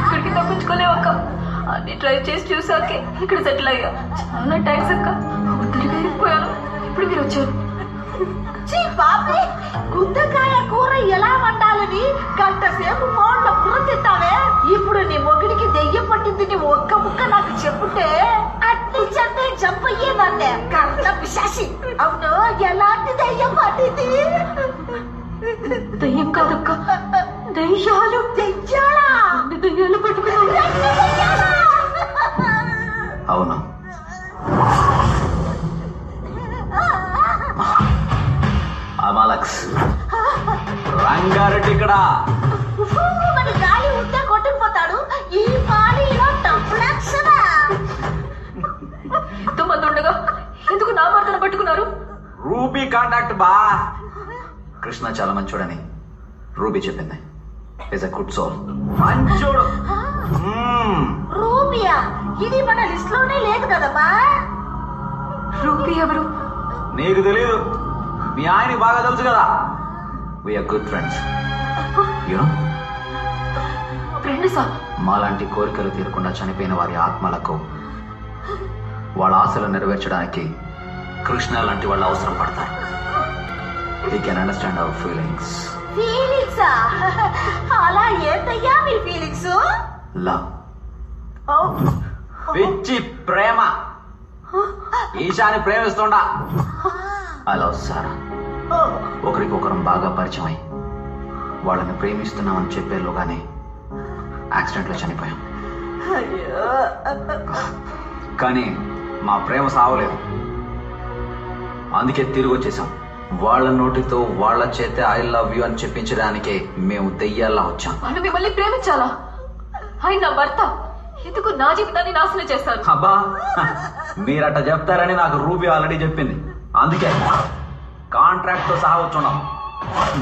ఇక్కడికి తప్పించుకోలేవు అక్క. అన్ని ట్రై చేసి చూసాకే ఇక్కడ సెటిల్ అయ్యా. చాలా థ్యాంక్స్ అక్క. ఒంటరిగా వెళ్ళిపోయాను, ఇప్పుడు మీరు వచ్చారు. గుత్తకాయ కూర ఎలా వండాలని గంట సేపు ఫోన్లో కూర తింటావే. ఇప్పుడు నీ మొగిడికి దెయ్యం పట్టింది నీ ఒక్క ముక్క నాకు చెప్పుంటే అట్నించంటే జంప్ అయ్యేదాన్నే. కర్త పిశాసి. అవును, ఎలాంటి దెయ్యం పట్టింది? దయ్యం కాదక్క, దయ్యాలు. దెయ్యాలా? దయ్యాలు పట్టుకున్నాను. అవును, అమాలక్స్. రంగారెడ్డి ఇక్కడ. మన గాలి ఉంటే కొట్టుకుపోతాడు. ఈ పానీలో డబ్బులక్షరా. ఎంతమంది ఉండగా ఎందుకు నా భర్తను పట్టుకున్నారు? రూబీ కాంటాక్ట్ బా. కృష్ణ చాలా మంచోడని రూబీ చెప్పింది. Is a good soul. మంచోడు. రూబియా? ఇది మన లిస్ట్ లోనే లేదు కదమ్మా. రూబీ ఎవరు? నీకు తెలీదు, మీ ఆయనకి బాగా తెలుసు కదా. We are good friends. యూనో, ఫ్రెండ్సా? మాలాంటి కోరికలు తీరకుండా చనిపోయిన వారి ఆత్మలకు వాళ్ళ ఆశలు నెరవేర్చడానికి కృష్ణ లాంటి వాళ్ళు అవసరం పడతారు. We can understand our feelings. ఫీలింగ్సా? అలా ఏంటయ్యా మీ ఫీలింగ్స్? లవ్. పిచ్చి ప్రేమ. ఈశాని ప్రేమిస్తుండా. I love Sara. ఒకరికొకరం బాగా పరిచయం అయి వాళ్ళని ప్రేమిస్తున్నామని చెప్పేలోగానే యాక్సిడెంట్ లో చనిపోయాం. కానీ మా ప్రేమ సావలేదు, అందుకే తిరిగి వచ్చేసాం. వాళ్ళ నోటితో వాళ్ళ చేతే ఐ లవ్ యూ అని చెప్పించడానికే మేము దెయ్యాల్లా వచ్చాం. వాళ్ళు మిమ్మల్ని ప్రేమించాలా? ఆయన నా భర్త, ఎందుకు నా జీవితాన్ని నాశనం చేస్తారు? అబ్బా, మీరట చెప్తారని నాకు రూబీ ఆల్రెడీ చెప్పింది. అందుకే కాంట్రాక్ట్ తో సహా వచ్చున్నాం.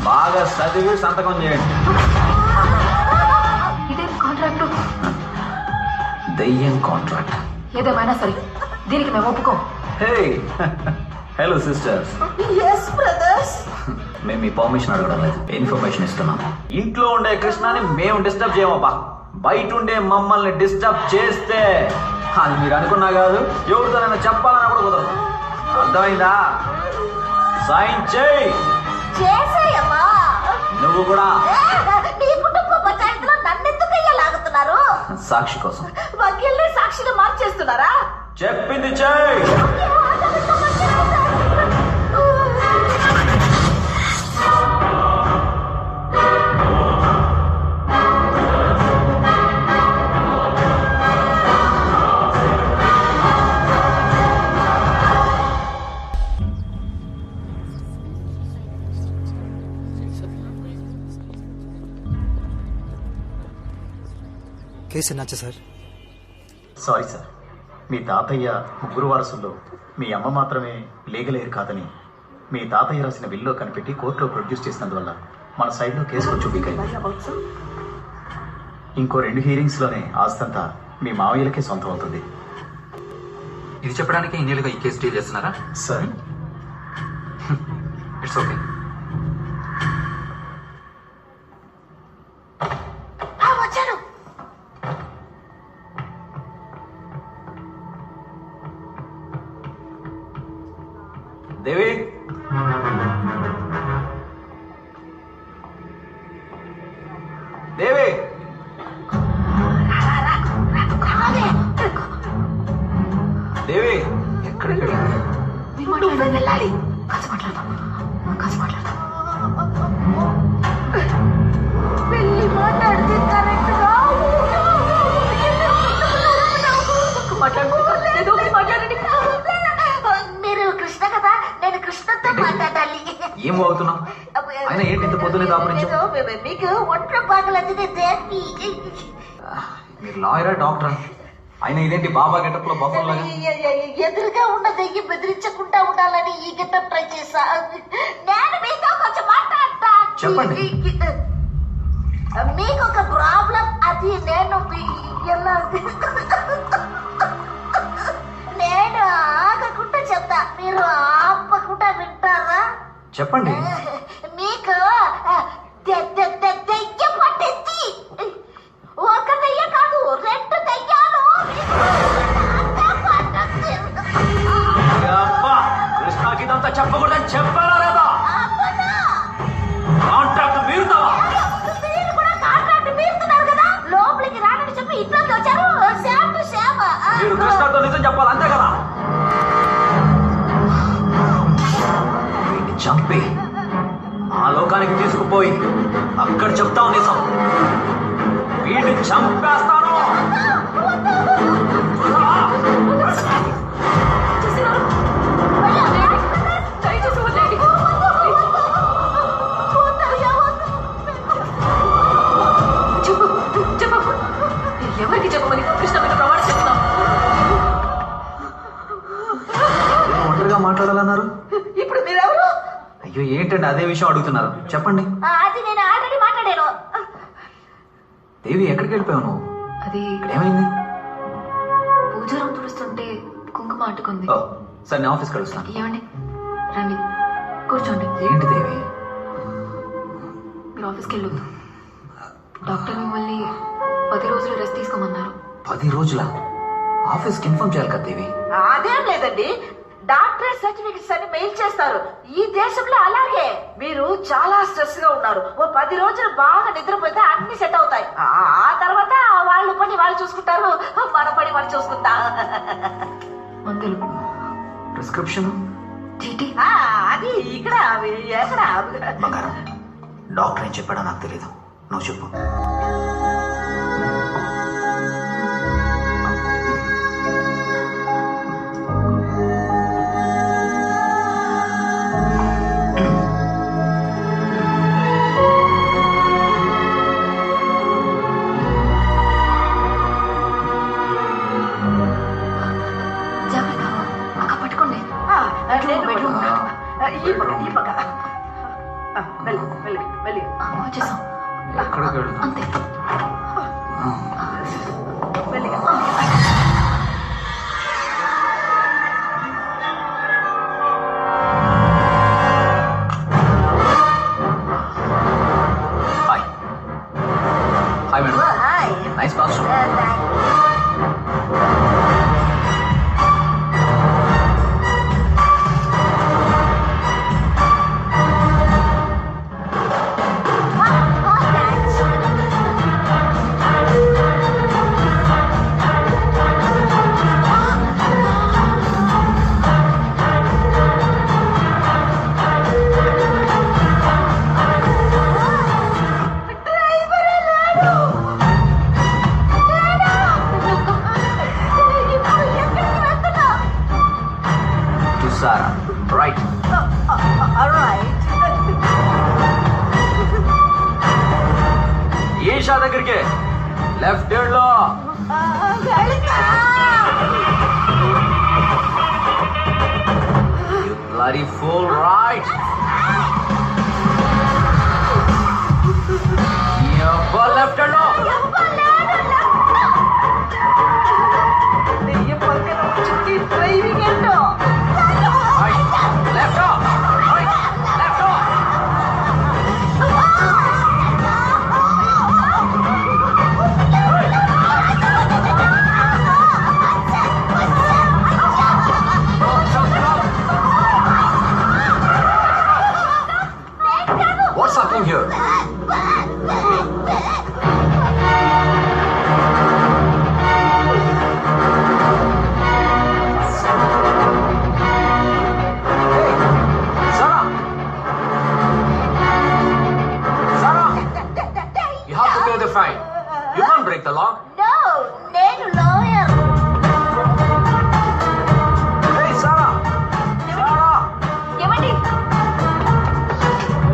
బాగా చదివి సంతకం చేయండి. ఇదేం కాంట్రాక్టు? దెయ్యం కాంట్రాక్ట్. ఏదేమైనా సరే దీనికి మేము ఒప్పుకోం. హే, హలో సిస్టర్స్. yes brothers. మేము మీ పర్మిషన్ అడగడం లేదు, ఇన్ఫర్మేషన్ ఇస్తున్నాం. ఇంట్లో ఉండే కృష్ణని మేము డిస్టర్బ్ చేయమబ్బా. బయట ఉండే మమ్మల్ని డిస్టర్బ్ చేస్తే అది మీరు అనుకున్నా కాదు, ఎవరితోనైనా చెప్పాలని కూడా కుదరదు. అర్థమైందా? సైన్ చేయి. చేసేయమ్మా. నువ్వు కూడా. నీ కుటుంబ పంచాయతీలో నన్నెందుకయ్యా లాగుతున్నారు? సాక్షి కోసం. వకీల్ని సాక్షిగా మార్చేస్తున్నారా? చెప్పింది చేయి. కేసు ఎన్నాచా సార్? సారీ సార్, మీ తాతయ్య ముగ్గురు వారసుల్లో మీ అమ్మ మాత్రమే లీగల్ ఎయిర్ కాదని మీ తాతయ్య రాసిన బిల్లో కనిపెట్టి కోర్టులో ప్రొడ్యూస్ చేసినందువల్ల మన సైడ్లో కేసు కొంచెం వీక్ అయింది. ఇంకో 2 హీరింగ్స్లోనే ఆస్తంతా మీ మావయ్యలకే సొంతం అవుతుంది. ఇది చెప్పడానికి ఇన్నేళ్ళుగా ఈ కేసు డీల్ చేస్తున్నారా సార్? It's okay. వచ్చాను. దేవి, దేవి, దేవి, ఎక్కడికి వెళ్ళాలి. వెళ్ళి మాట్లాడితే కరెక్ట్ గా మీరు కృష్ణ కదా, నేను కృష్ణతో మాట్లాడాలి. ఏం అవుతున్నావు? ఆయన ఏంటి ఇంత పొద్దునే దాపురించావు? మీకు ఒంట్లో బాగలేదు. మీరు లాయరా డాక్టరా? ఆయన ఇదేంటి బాబా గెటప్ లో బఫర్ లాగా? ఎదురుగా ఉన్న దెయ్యం బెదిరించకుండా ఉండాలని ఈ గెటప్ ట్రై చేశా. నేను మీతో కొంచెం మాట్లాడతా. చెప్పండి. మీకు ఒక ప్రాబ్లం, అది నేను ఎలా నేను ఆగకుండా చెప్తా, మీరు ఆపకుండా వింటారా? చెప్పండి. దెయ్యం పట్టింది. ఒక దెయ్యం కాదు, 2 దెయ్యాలు. కృష్ణకి ఇదంతా చెప్పకూడదని చెప్పారా లేదా? కాంట్రాక్ట్ మీరుతావా? మీరు కూడా కాంట్రాక్ట్ మీరుతున్నారు కదా. లోపలికి రానని చెప్పి ఇంట్లోకి వచ్చారు. శ్యామ్ టు శ్యామ్. మీరు కృష్ణతో నిజం చెప్పాలి, అంతే కదా? వీడిని చంపి ఆ లోకానికి తీసుకుపోయి అక్కడ చెప్తాం నిజం. వీడిని చంపేస్తాను. ఎవరికి చెప్పమని కృష్ణ మీద ప్రమాణం చెప్తున్నాం. ఒంటరిగా మాట్లాడాలన్నారు. ఇప్పుడు మీరెవరు? అయ్యో ఏంటండి అదే విషయం అడుగుతున్నారు, చెప్పండి. అది నేను ఆల్రెడీ మాట్లాడాను. దేవి ఎక్కడికి వెళ్ళిపోయావు నువ్వు? అది ఇక్కడ ఏమైంది? పూజారం తుడుస్తుంటే కుంకుమ అంటుకుంది. ఓ సరే, నేను ఆఫీస్కి కలుస్తాను. ఏమండి రండి కూర్చోండి. ఏంటి దేవి? మీరు ఆఫీస్కి వెళ్ళొద్దు. డాక్టర్ మిమ్మల్ని 10 రోజులు రెస్ట్ తీసుకోమన్నారు. 10 రోజుల ఆఫీస్కి ఇన్ఫార్మ్ చేయాలి కదా దేవి. అదేం లేదండి, డాక్టరేట్ సర్టిఫికెట్స్ అని మెయిల్ చేస్తారు. ఈ దేశంలో అలాగే. మీరు చాలా స్ట్రెస్ గా ఉన్నారు. ఓ 10 రోజులు బాగా నిద్రపోతే అన్ని సెట్ అవుతాయి. ఆ తర్వాత వాళ్ళు పని వాళ్ళు చూసుకుంటారు, మన పని మనం చూసుకుంటా. మందులు, ప్రిస్క్రిప్షన్, చీటీ. అది ఇక్కడ ఎక్కడ? బంగారం, డాక్టర్ ఏం చెప్పాడో నాకు తెలీదు, నువ్వు చెప్పు. జాగ్రత్త, అక్క పట్టుకోండి. ఈ పక్క వెళ్ళి వచ్చేసాం. ఎక్కడికి వెళ్తాం? అంతే. Hi hi madam, nice costume. Right. Isha దగ్గరికి లెఫ్ట్ హ్యాండ్ లో. You bloody fool, right? Your left hand లో. డ్రైవింగ్ ఏంటో. Right, left off. Right, left off. What's happening here? Fine. You can't break the law. No, నేను lawyer. Hey, Sarah. Sarah. ఏమండి?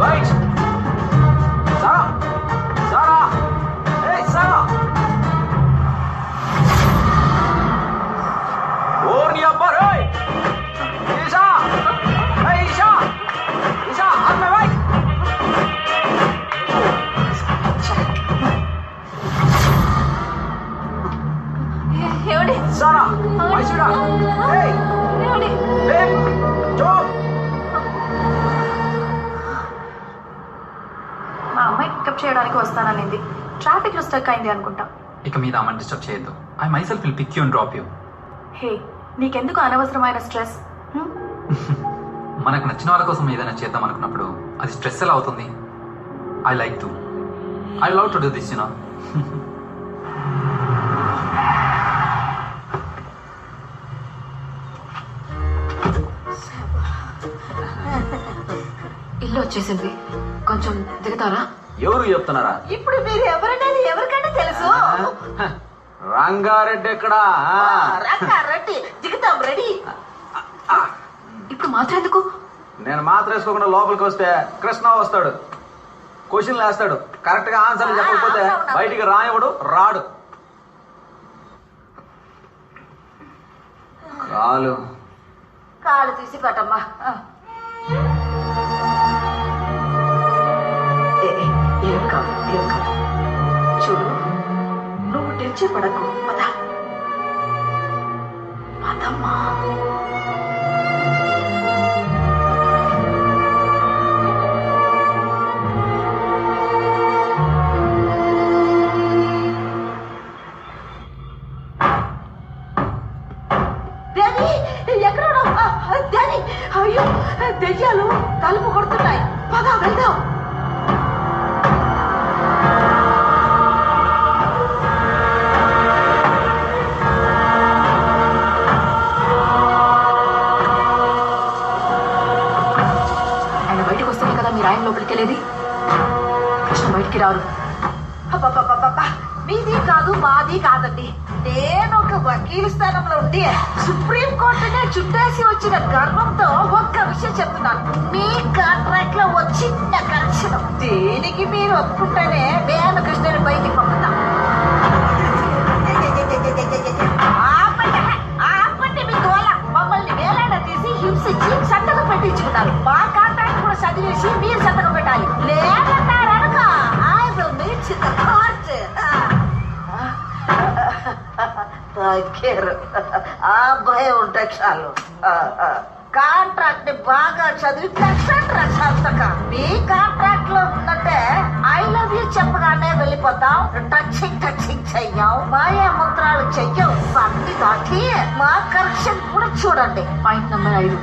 Wait. Sarah. Sarah. Hey, Sarah. Warn your butt, hey. Isha. Hey, Isha. Isha, on my right. Morning pickup చేయడానికి వస్తాననింది. Traffic లో stuck అయింది అనుకుంటా. ఇక మీద అమ్మని డిస్టర్బ్ చేయొద్దు. I myself will pick you and drop you. Hey, నీకెందుకు అనవసరమైన స్ట్రెస్? మనకు నచ్చిన వాళ్ళ కోసం ఏదైనా చేద్దాం అనుకున్నప్పుడు అది స్ట్రెస్ ఎలా అవుతుంది? I like to I love to do this you know. ఇల్లు వచ్చేసింది, కొంచెం దిగుతారా? ఎవరు చెప్తున్నారా? ఇప్పుడు మీరు ఎవరికైనా తెలుసు. రంగారెడ్డి ఎక్కడా? రంగారెడ్డి దిగుతాం, రెడీ. ఇప్పుడు మాత్రం ఎందుకు? నేను మాత్రం వేసుకోకుండా లోపలికి వస్తే కృష్ణ వస్తాడు, క్వశ్చన్లు వేస్తాడు. కరెక్ట్ గా ఆన్సర్లు చెప్పకపోతే బయటికి రానివ్వడు, రాడు. కాలు తీసి పట్టమ్మా. ఏం కాదు. చూడు, నువ్వు టెన్షన్ పడకు. పదమ్మా. అయ్యో, దెయ్యాలు తలుపు కొడుతున్నాయి. పద వెళ్దాం. ఆయన బయటకు వస్తేనే కదా మీరు ఆయన లోపలికి వెళ్ళేది. కృష్ణ బయటికి రారు. మీది కాదు, మాది కాదండి. నేను ఒక వకీలు స్థానంలో ఉండి సుప్రీం కోర్టునే చుట్టేసి వచ్చిన గర్వంతో ఒక్క విషయం చెప్తున్నాను. మీ కాంట్రాక్ట్ లో వచ్చిన కరెక్షన్ దీనికి మీరు ఒప్పుకుంటేనే నేను కృష్ణని బయటికి పంపుతాం. ఆపండి మీ గోల. మమ్మల్ని వేలాడ తీసి హింసించి సంతకం పెట్టించుకున్నారు. మా కాంట్రాక్ట్ కూడా చదివేసి మీరు సంతకం పెట్టాలి. లేదన్నారనుక I will meet in the court. ఆ భయం ఉంటే చాలు. కాంట్రాక్ట్ ని బాగా చదివి సంతకం. మీ కాంట్రాక్ట్ లో ఉందంటే ఐ లవ్ యూ చెప్పగానే వెళ్ళిపోతాం. టచింగ్ చెయ్యం, మాయా మంత్రాలు చెయ్యం. అన్ని దాటి మా కరెక్షన్ కూడా చూడండి. పాయింట్ నెంబర్ 5,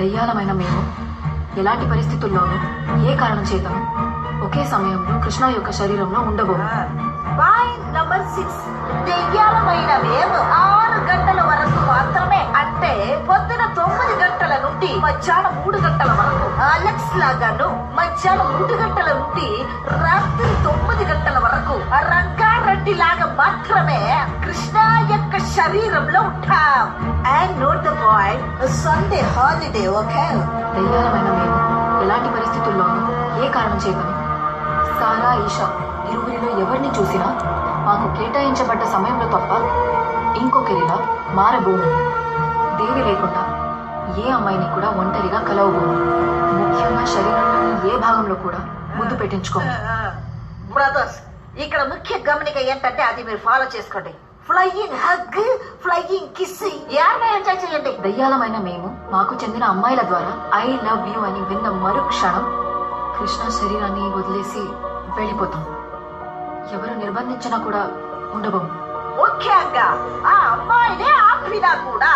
దయ్యాలమైన మేము ఎలాంటి పరిస్థితుల్లోనూ ఏ కారణం చేతను ఒకే సమయంలో కృష్ణ యొక్క శరీరంలో ఉండబోము. పాయింట్ నెంబర్ 6, దెయ్యాలమైన మేము 6 గంటల వరకు మాత్రమే, అంటే పొద్దున 9 గంటల నుండి మధ్యాహ్నం 3 గంటల వరకు, అలెక్స్ లాగాను మధ్యాహ్నం 3 గంటల నుండి రాత్రి 9 గంటల వరకు రంగారెడ్డి లాగా మాత్రమే కృష్ణ యొక్క శరీరంలో ఉంటాం. And note the point, Sunday holiday. Okay, దయ్యాలమైన మేము ఎలాంటి పరిస్థితుల్లోనూ ఏ కారణం చేతను సారా, ఈషా ఇరువురిలో ఎవరిని చూసినా మాకు కేటాయించబడ్డ సమయంలో తప్ప ఇంకొకరిలా మారబోము. దేవి లేకుండా ఏ అమ్మాయిని కూడా ఒంటరిగా కలవబోము. ముఖ్యంగా శరీరంలోని ఏ భాగంలో కూడా ముద్దు పెట్టించుకోము. బ్రదర్స్, ఇక్కడ ముఖ్య గమనిక ఏంటంటే అది మీరు ఫాలో చేసుకోండి. Flying hug, flying kiss enjoy చేయండి. దయ్యాలమైన మేము మాకు చెందిన అమ్మాయిల ద్వారా ఐ లవ్ యూ అని విన్న మరుక్షణం కృష్ణ శరీరాన్ని వదిలేసి వెళ్ళిపోతాం. ఎవరు నిర్బంధించినా కూడా ఉండబోము. ముఖ్యంగా ఆ అమ్మాయినే ఆపినా కూడా.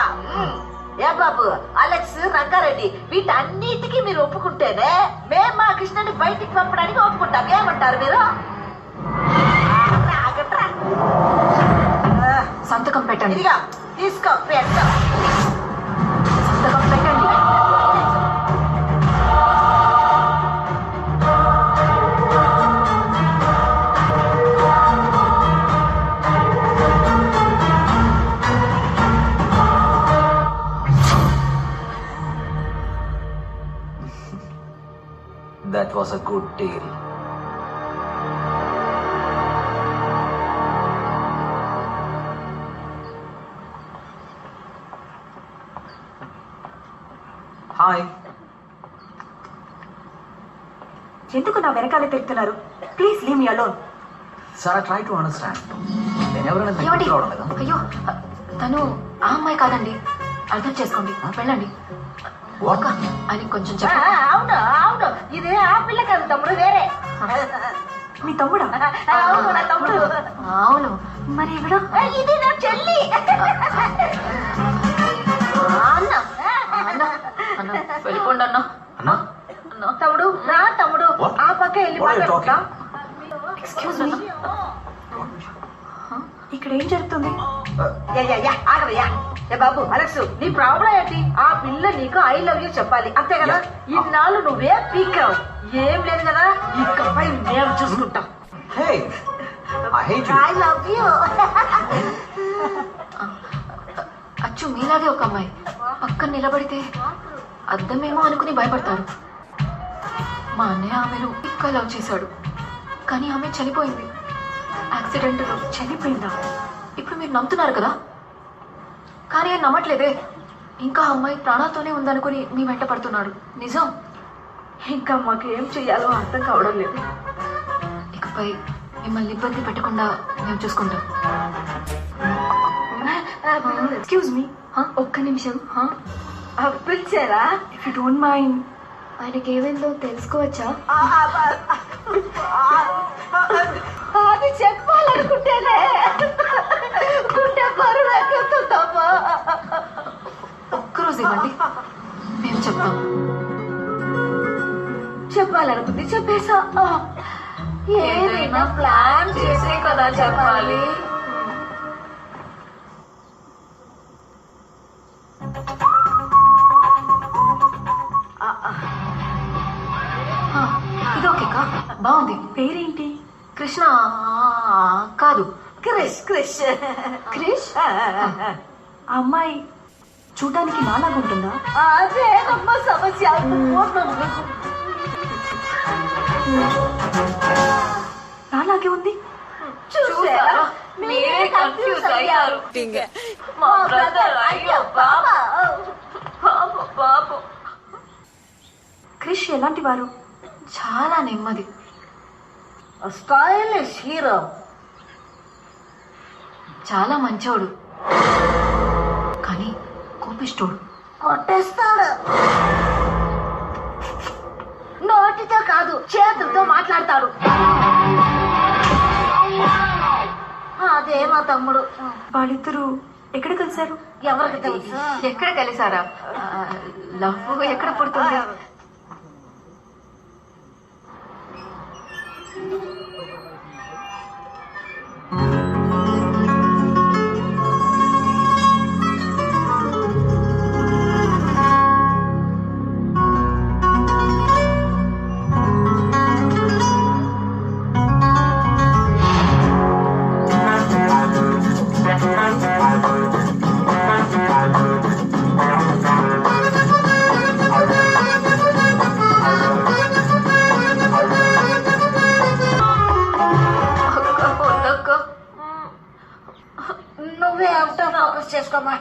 ఏ బాబు, అలెక్స్, రంగారెడ్డి వీటన్నిటికీ మీరు ఒప్పుకుంటేనే మేము మా కృష్ణని బయటికి పంపడానికి ఒప్పుకుంటాం. ఏమంటారు మీరు? సంతకం పెట్టండి. ఇదిగా తీసుకో, సంతకం పెట్టండి. That was a good deal. Hi. ఎందుకు నా వెనకాలే తిరుగుతున్నారు? Please leave me alone. Sir, try to understand. నేను ఎవరైనా ఏమండి? రావడం లేదా? అయ్యో, తను ఆ అమ్మాయి కాదండి. అర్థం చేసుకోండి, వెళ్ళండి. అని కొంచెం అవును, ఇది ఆ పిల్ల కాదు. తమ్ముడు వేరే. మీ తమ్ముడా? అవును, నా తమ్ముడు. అవును. మరి ఎవరు? ఇది నా చెల్లి. అన్న అన్న వెళ్ళిపోండి అన్న. అన్నా తమ్ముడు నా తమ్ముడు ఆ పక్క వెళ్ళి మాట్లాడుతా. ఎక్స్క్యూజ్ మీ, ఇక్కడ ఏం జరుగుతుంది? ఆగవయ్యా. ఏ బాబు అలెక్స్, నీ ప్రాబ్లం ఏంటి? ఆ పిల్ల నీకు ఐ లవ్ యూ చెప్పాలి అంతే కదా. ఇన్నాళ్ళు నువ్వే పీకావు, ఏం లేదు కదా. ఇకపై మేము చూసుకుంటాం. Hey I hate you. I love you. అచ్చు మీలాగే ఒక అమ్మాయి పక్కన నిలబడితే అద్దమేమో అనుకుని భయపడతారు. మా అన్నయ్య ఆమెను ఇంకా లవ్ చేశాడు, కానీ ఆమె చనిపోయింది. యాక్సిడెంట్లో చనిపోయిందా? ఇప్పుడు మీరు నమ్ముతున్నారు కదా, కానీ ఆయన నమ్మట్లేదే. ఇంకా అమ్మాయి ప్రాణాలతోనే ఉందనుకుని మీ వెంట పడుతున్నాడు. నిజం. ఇంకా మాకు ఏం చెయ్యాలో అర్థం కావడం లేదు. ఇకపై మిమ్మల్ని ఇబ్బంది పెట్టకుండా మేము చూసుకుంటాం. ఎక్స్క్యూజ్ మీ, ఒక్క నిమిషం. పిలిచారా? ఇఫ్ యూ డోంట్ మైండ్, ఆయనకి ఏమైందో తెలుసుకోవచ్చా? అది చెప్పాలనుకుంటేనే గుండె బరువు ఎక్కుతుందమ్మా. ఒక్కరోజు ఇవ్వండి, మేము చెప్తాం. చెప్పాలనుకుంది చెప్పేసా. ఏదైనా ప్లాన్ చేసే కదా చెప్పాలి. ఇది ఓకేకా? బాగుంది. పేరేంటి? కృష్ణ కాదు, క్రిష్. క్రిష్ క్రిష్? ఆ అమ్మాయి చూడడానికి నాలాగా ఉంటుందా? అదేనమ్మా సమస్య. నాలాగే ఉంది. చూసారా, మీరే కన్ఫ్యూజ్ అయ్యారు. మా బ్రదర్. అయ్యో బాబా. బాబు క్రిష్ ఎలాంటి వారు? చాలా నెమ్మది. Stylish hero. చాలా మంచోడు, కానీ కోపిష్టోడు. కొట్టేస్తాడు. నోటితో కాదు, చేతులతో మాట్లాడతాడు. అదే మా తమ్ముడు. వాళ్ళిద్దరూ ఎక్కడ కలిశారు? ఎవరికి తెలుసు? ఎక్కడ కలిసారా? లవ్ ఎక్కడ పుడుతుంది? నువ్వే అవుతా ఫోకస్ చేసుకోమా.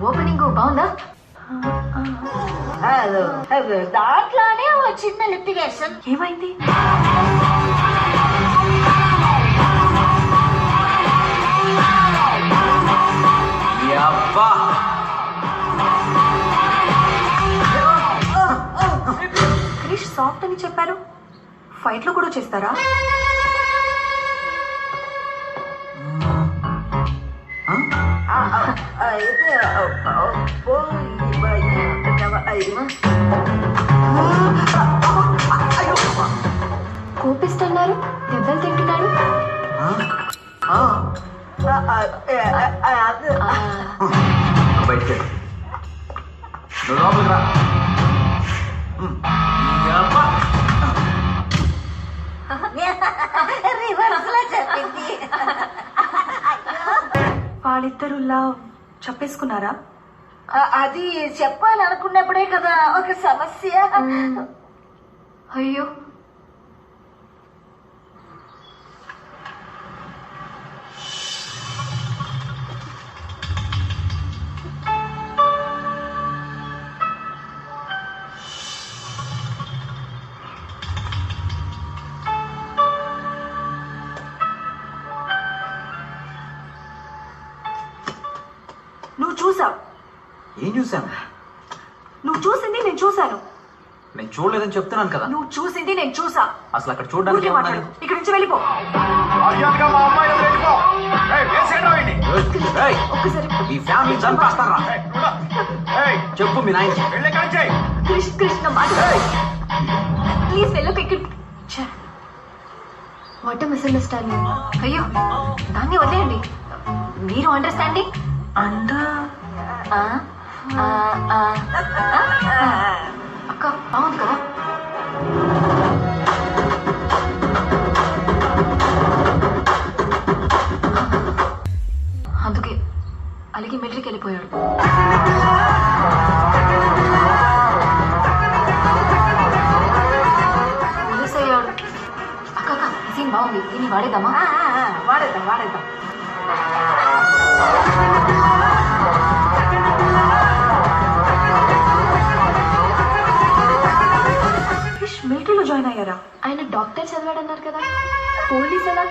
ఓపెనింగ్ బాగుందా? దాంట్లోనే ఓ చిన్న లిటిగేషన్. ఏమైంది? క్రిష్ సాఫ్ట్ అని చెప్పారు, ఫైట్ లో కూడా చేస్తారా? కోపిస్తున్నారు, దెబ్బలు తింటున్నాడు. బయటికి నువ్వు లోపలికి రా. రివర్స్ లో చెప్పింది. వాళ్ళిద్దరూ లవ్ చెప్పేసుకున్నారా? అది చెప్పాలనుకున్నప్పుడే కదా ఒక సమస్య. అయ్యో, నువ్వు చూసావు. ఏం చూసాను? నువ్వు చూసింది నేను చూశాను. నేను చూడలేదని చెప్తున్నాను కదా. నువ్వు చూసింది నేను చూసా. అసలు అక్కడ చూడడానికి ఊరికే మాట్లాడు. ఇక్కడి నుంచి వెళ్ళిపో. ఒక్కసారి ఈ ఫ్యామిలీ చంపేస్తారా? చెప్పు మీ నాయన. కృష్ణ ప్లీజ్ వెళ్ళకు. ఇక్కడ వాట్ మిస్అండర్స్టాండింగ్. అయ్యో దాన్ని వదిలేయండి. మీరు అండర్స్టాండింగ్ అక్క అవును కదా. అందుకే అలిగి మిలిటరీకి వెళ్ళిపోయాడు. పోలీస్ అయ్యాడు. అక్క అక్క సీన్ బాగుంది. దీన్ని వాడేద్దామా? వాడేద్దాం. మిలిటరీలో జాయిన్ అయ్యారా? ఆయన డాక్టర్ చదివాడన్నారు కదా, పోలీస్ ఎలా?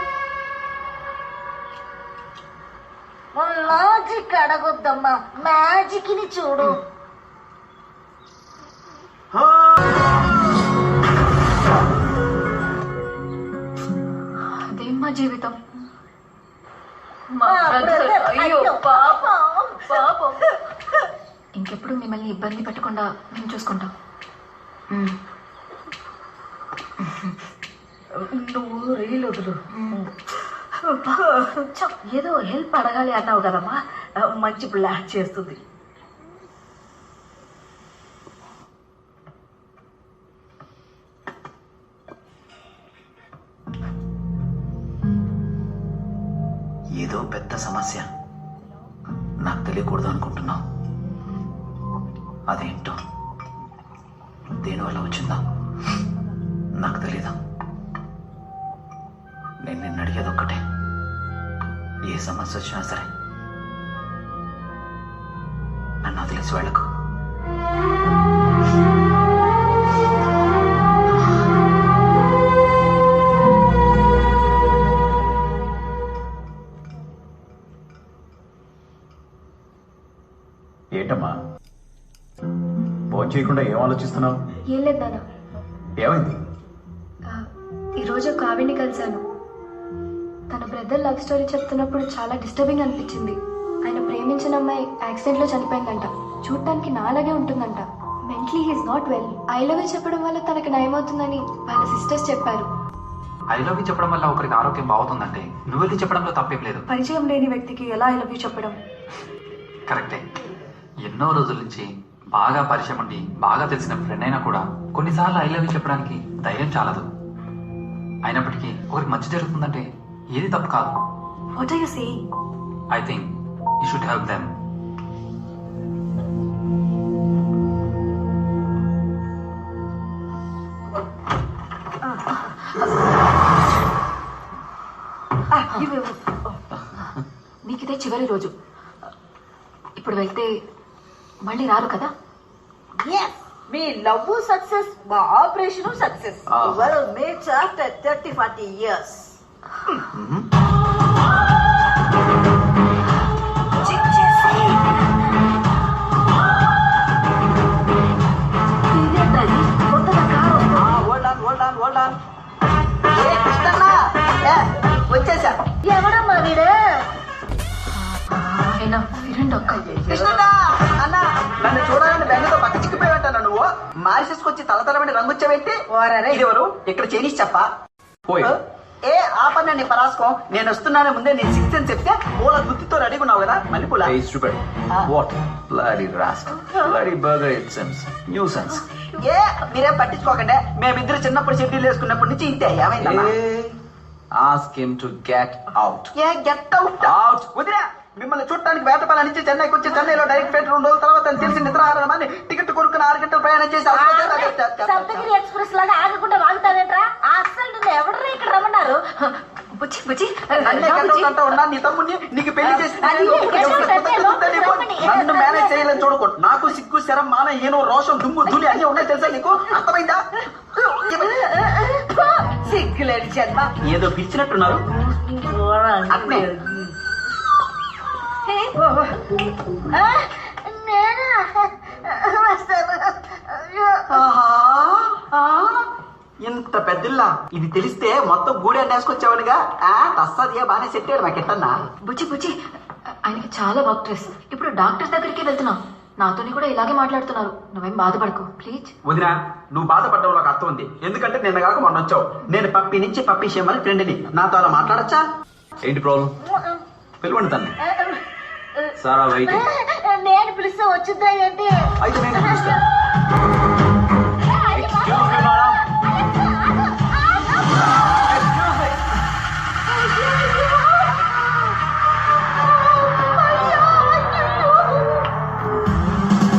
లాజిక్ అడగొద్దమ్మా, మ్యాజిక్ ని చూడు. అదేం మా జీవితం. అయ్యో పాపం. ఇంకెప్పుడు మిమ్మల్ని ఇబ్బంది పెట్టకుండా మేము చూసుకుంటాం. నువ్వు రీల్ వదులు. ఏదో హెల్ప్ అడగాలి అన్నావు కదమ్మా, మంచి ప్లాన్ చేస్తుంది. ఏదో పెద్ద సమస్య నాకు తెలియకూడదు అనుకుంటున్నావు. అదేంటో దేనివల్ల వచ్చిందా నాకు తెలీదు. నేను నిన్ను అడిగేది ఒక్కటే, ఏ సమస్య వచ్చినా సరే నన్ను వదిలేసి వెళ్ళకు. ఏంటమ్మా ఫోన్ చేయకుండా ఏం ఆలోచిస్తున్నావు? ఏం లేదు నాన్న. ఏమైంది? ఈరోజు ఒక ఆవిడ్ని కలిశాను. తన బ్రదర్ లవ్ స్టోరీ చెప్తున్నప్పుడు చాలా డిస్టర్బింగ్ అనిపించింది. ఆయన ప్రేమించిన అమ్మాయి యాక్సిడెంట్లో చనిపోయిందంట. చూడటానికి నాలాగే ఉంటుందంట. Mentally he's not well. I love you చెప్పడం వల్ల తనకి నయమవుతుందని వాళ్ళ సిస్టర్స్ చెప్పారు. ఐ లవ్ యూ చెప్పడం వల్ల ఒకరికి ఆరోగ్యం బాగుతుందంటే నువ్వు వెళ్ళి చెప్పడంలో తప్పేం లేదు. పరిచయం లేని వ్యక్తికి ఎలా ఐ లవ్ యూ చెప్పడం? కరెక్టే. ఎన్నో రోజుల నుంచి బాగా పరిచయం ఉండి బాగా తెలిసిన ఫ్రెండ్ అయినా కూడా కొన్నిసార్లు ఐ లవ్ యూ చెప్పడానికి ధైర్యం చాలదు. అయినప్పటికీ ఒకరికి మంచి జరుగుతుందంటే ఏది తప్పు కాదు. What are you saying? I think you should help them. నీకిదే చివరి రోజు. ఇప్పుడు వెళ్తే మళ్ళీ రారు కదా. మీ లవ్ సక్సెస్, మా operation success. Mates after 30-40 years. వచ్చేసా. ఎవడమ్మా వీడు? నన్ను చూడాలని బెంగతో పక్క చిక్కిపోయావట. నువ్వు మారిసేసుకొచ్చి తలతలమని రంగుచ్చావేంటి? ఇదెవరు? ఇక్కడ చేసి చెప్పా. ఏ ఆపన్న నీ పరాసుకో. నేను వస్తున్నానే ముందే నేను 6 అని చెప్తే పూల గుత్తితో రెడీగా ఉన్నావు కదా. మళ్ళీ పూల ఏ మీరేం పట్టించుకోకండి. మేమిద్దరు చిన్నప్పుడు షెడ్యూల్ వేసుకున్నప్పటి నుంచి ఇంతే. ఏమైందమ్మా? Ask him to get out. A get out వదిలే. మిమ్మల్ని చూడటానికి వేటపాల నుంచి చెన్నైకి వచ్చి చెన్నైలో డైరెక్ట్ ఫ్లైట్ 2 రోజుల తర్వాత తెలిసి నిద్ర ఆరమని టికెట్ కొనుక్కుని 6 గంటలు ప్రయాణం చేసి సప్తగిరి ఎక్స్ప్రెస్ లాగా ఆగకుండా వాగుతావేంట్రా? అసలు నిన్ను ఎవరు ఇక్కడ రమ్మన్నారు? ఉన్నా నీ తమ్ముడిని నీకు పెళ్లి చేసి నన్ను మేనేజ్ చేయాలని చూడకు. నాకు సిగ్గు శరం మాన ఏనో రోషం దుమ్ము ధూళి అన్ని ఉన్నాయి తెలుసా నీకు? అర్థమైందా? సిగ్గులేని జన్మ. ఏదో పిలిచినట్టున్నారు. ఇంత పెద్దిల్లా ఇది తెలిస్తే మొత్తం గూడి అన్నేసుకొచ్చావనిగా తస్సదియా బానే సెట్ అయ్యాడు మాకెట్టన్నా. బుజ్జి బుజ్జి ఆయనకి చాలా వర్క్ స్ట్రెస్. ఇప్పుడు డాక్టర్ దగ్గరికి వెళ్తున్నా. నాతోని కూడా ఇలాగే మాట్లాడుతున్నారు. నువ్వేం బాధపడకు ప్లీజ్. వదినా, నువ్వు బాధపడడం నాకు అర్థం ఉంది. ఎందుకంటే నిన్న కాక మొన్న వచ్చావు. నేను పప్పి నుంచి పప్పి చేయమని ఫ్రెండ్ని. నాతో అలా మాట్లాడచ్చా? ఏంటి ప్రాబ్లం? పిలవండి తన్ని. సారా వెయిట్. నేను పిలిస్తే వచ్చిందా ఏంటి? అయితే నేను పిలుస్తాను.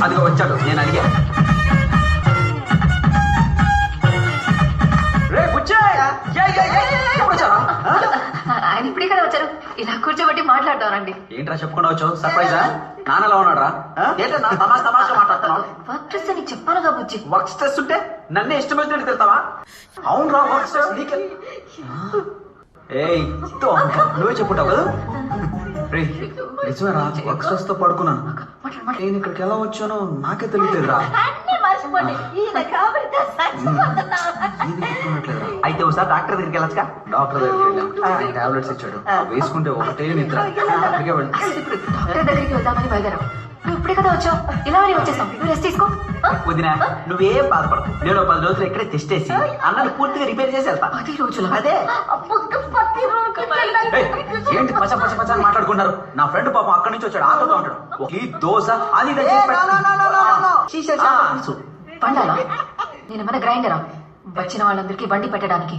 అదిగో వచ్చాడు. నేను అడిగా. రే ఆయన ఇప్పుడే కదా వచ్చారు. ఇలా కూర్చోబెట్టి మాట్లాడతానండి. ఏంట్రా చెప్పకుండా వచ్చావు? సర్ప్రైజా? నాన్నలా ఉన్నాడు రా. ఏంటన్నా తమాషా తమాషా మాట్లాడుతున్నావు? వర్క్ స్ట్రెస్ అని చెప్పానుగా బుజ్జి. వర్క్ స్ట్రెస్ ఉంటే నన్నే ఇష్టమైనట్టు తిడతావా? అవును రా, వర్క్ స్ట్రెస్ నీకే. ఏయ్ నువ్వే చెప్పుంటావు కదా. రే నిజమేరా, వర్క్ స్ట్రెస్ తో పడుకున్నాను. నేను ఇక్కడికి ఎలా వచ్చానో నాకే తెలియలేదురా. అయితే ఒకసారి డాక్టర్ దగ్గరికి వెళ్ళొచ్చుగా. డాక్టర్ దగ్గరికి వెళ్ళాం. టాబ్లెట్స్ ఇచ్చాడు. వేసుకుంటే ఒకటే నిద్ర. అందుకే వెళ్ళి డాక్టర్ దగ్గరికి వెళ్దామని బయలుదేరాం. నువ్వు ఇప్పుడే కదా వచ్చావు. ఇలా అని వచ్చేసాం. నువ్వు రెస్ట్ తీసుకో. వదినా, నువ్వేం బాధపడకు. నేను 10 రోజులు ఇక్కడే టెస్ట్ చేసి అన్నది పూర్తిగా రిపేర్ చేసి వెళ్తా. 10 రోజులు? అదే. ఏంటి పచ్చ పచ్చ పచ్చ అని మాట్లాడుకుంటారు? నా ఫ్రెండ్ పాపం అక్కడి నుంచి వచ్చాడు. ఆటోతో ఉంటాడు. ఈ దోశ అది పండాలా? నేనేమైనా గ్రైండరా వచ్చిన వాళ్ళందరికీ బండి పెట్టడానికి?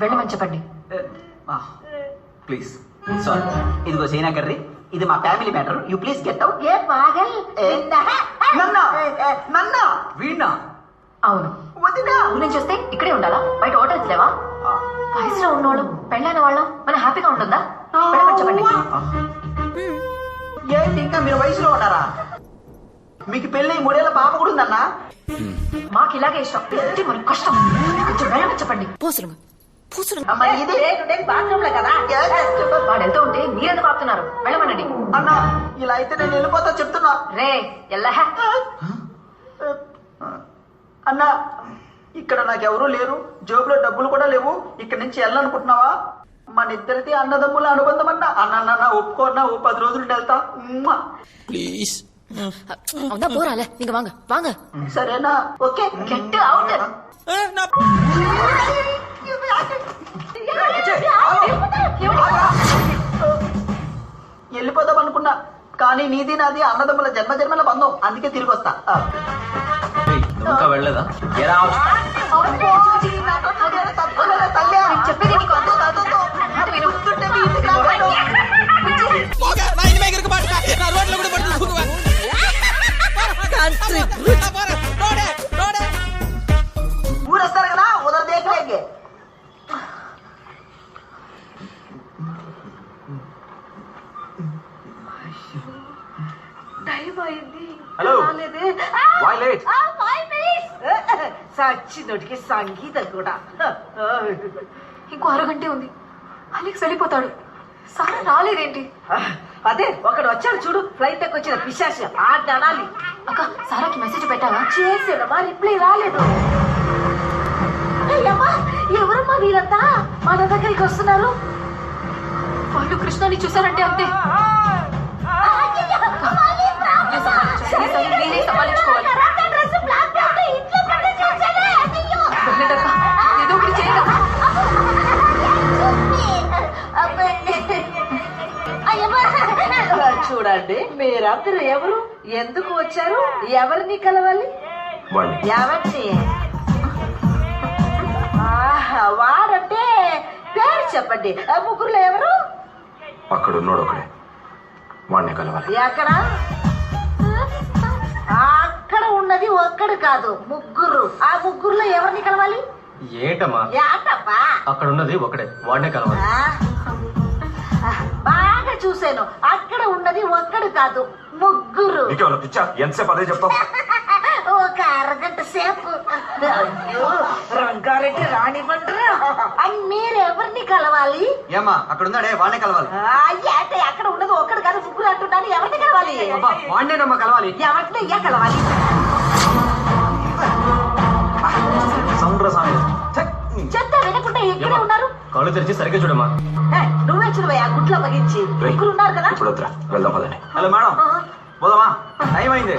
వెళ్ళమని చెప్పండి ప్లీజ్. సారీ. ఇదిగో సైనా కర్రీ. ఇది మా family matter. You please get out. Veena? అవును. ఊరి నుంచి వస్తే ఇక్కడే ఉండాలా? బయట హోటల్స్ లేవా? వయసులో ఉన్నవాళ్ళు పెళ్ళైన వాళ్ళం మనం హ్యాపీగా ఉంటుందా? వెళ్ళమని చెప్పండి. ఏంటి ఇంకా మీరు వయసులో ఉన్నారా? మీకు పెళ్ళి 3 ఏళ్ల పాప కూడా ఉందన్నా. మాకు ఇలాగే ఇష్టం. మనకు కష్టం. కొంచెం వెళ్ళమని చెప్పండి. వాడు వెళ్తూ ఉంటే మీరెందుకు ఆపుతున్నారు? వెళ్ళమనండి. అన్నా ఇలా అయితే నేను వెళ్ళిపోతా చెప్తున్నా. రే ఎల్లా. అన్నా ఇక్కడ నాకెవరూ లేరు. జోబులో డబ్బులు కూడా లేవు. ఇక్కడ నుంచి వెళ్ళాలనుకుంటున్నావా? మన ఇద్దరిది అన్నదమ్ముల అనుబంధం అన్నా. అన్న ఒప్పుకోన్నా. 10 రోజులు వెళ్తా ప్లీజ్. పోరాలే నీకు వాంగ వాంగ. సరేనా? ఓకే. Get out. వెళ్ళిపోదాం అనుకున్నా, కానీ నీది నాది అన్నదమ్ముల జన్మజన్మల బంధం. అందుకే తిరిగి వస్తా. ఇంకా వెళ్ళలేదా? చెప్పేది నీకు ఊరేస్తారు కదా, ఉదర్ దేఖలేంగే. Hello, why late? సచ్చినోటికి సంగీతం కూడా. ఇంకో అరగంటే ఉంది. అలెక్స్ వెళ్ళిపోతాడు. సారా రాలేదేంటి? అదే ఒకడు వచ్చాడు చూడు, ఫ్లైట్ ఎక్కి వచ్చిన పిశాచి. ఆ అనాలి. అక్క సారాకి మెసేజ్ పెట్టావా? చేసాడు, మా రిప్లై రాలేదు. ఎవరమ్మా వీరంతా మన దగ్గరికి వస్తున్నారు? వాళ్ళు కృష్ణని చూసారంటే అంతే. నేనే సమాలించుకోవాలి. ఏదో ఒకటి చేయగలరా? చూడండి, మీరందరూ ఎవరు, ఎందుకు వచ్చారు, ఎవరిని కలవాలి? ఎవరిని? వాడంటే పేరు చెప్పండి. ముగ్గురులో ఎవరు? అక్కడ ఉన్నాడు ఒకడే, వాడిని కలవాలి. ఎక్కడ? అక్కడ ఉన్నది ఒక్కడు కాదు, ముగ్గురు. ఆ ముగ్గురులో ఎవరిని కలవాలి? ఏంటమ్మా ఏంటప్పా? అక్కడ ఉన్నది ఒకడే, వాడినే కలవాలి. బాగా చూశాను. అక్కడ ఉన్నది ఒక్కడు కాదు, ముగ్గురు. ఎంతసేపు అదే చెప్తావు? ఒక అరగంట సేపు. రంగారెడ్డి రానివ్వండి. మీరెవరిని కలవాలి? ఏమా అక్కడ ఉన్నాడే వాడినే కలవాలి. అంటే అక్కడ ఉన్నది ఒక్కడు కాదు, ముగ్గురు అంటున్నారు. కలవాలి ఎవరిని కలవాలి వాడినేనమ్మా కలవాలి. ఎవరిని అయ్యా కలవాలి చెప్తా వినకుండా ఎక్కడే ఉన్నారు కళ్ళు తెరిచి సరిగ్గా చూడమ్మా. నువ్వే చూడవయ్యా గుడ్ల మగించి ముగ్గురు ఉన్నారు కదా ఇప్పుడు వద్దురా, వెళ్దాం పదండి. హలో మేడం, పోదామా? టైం అయింది.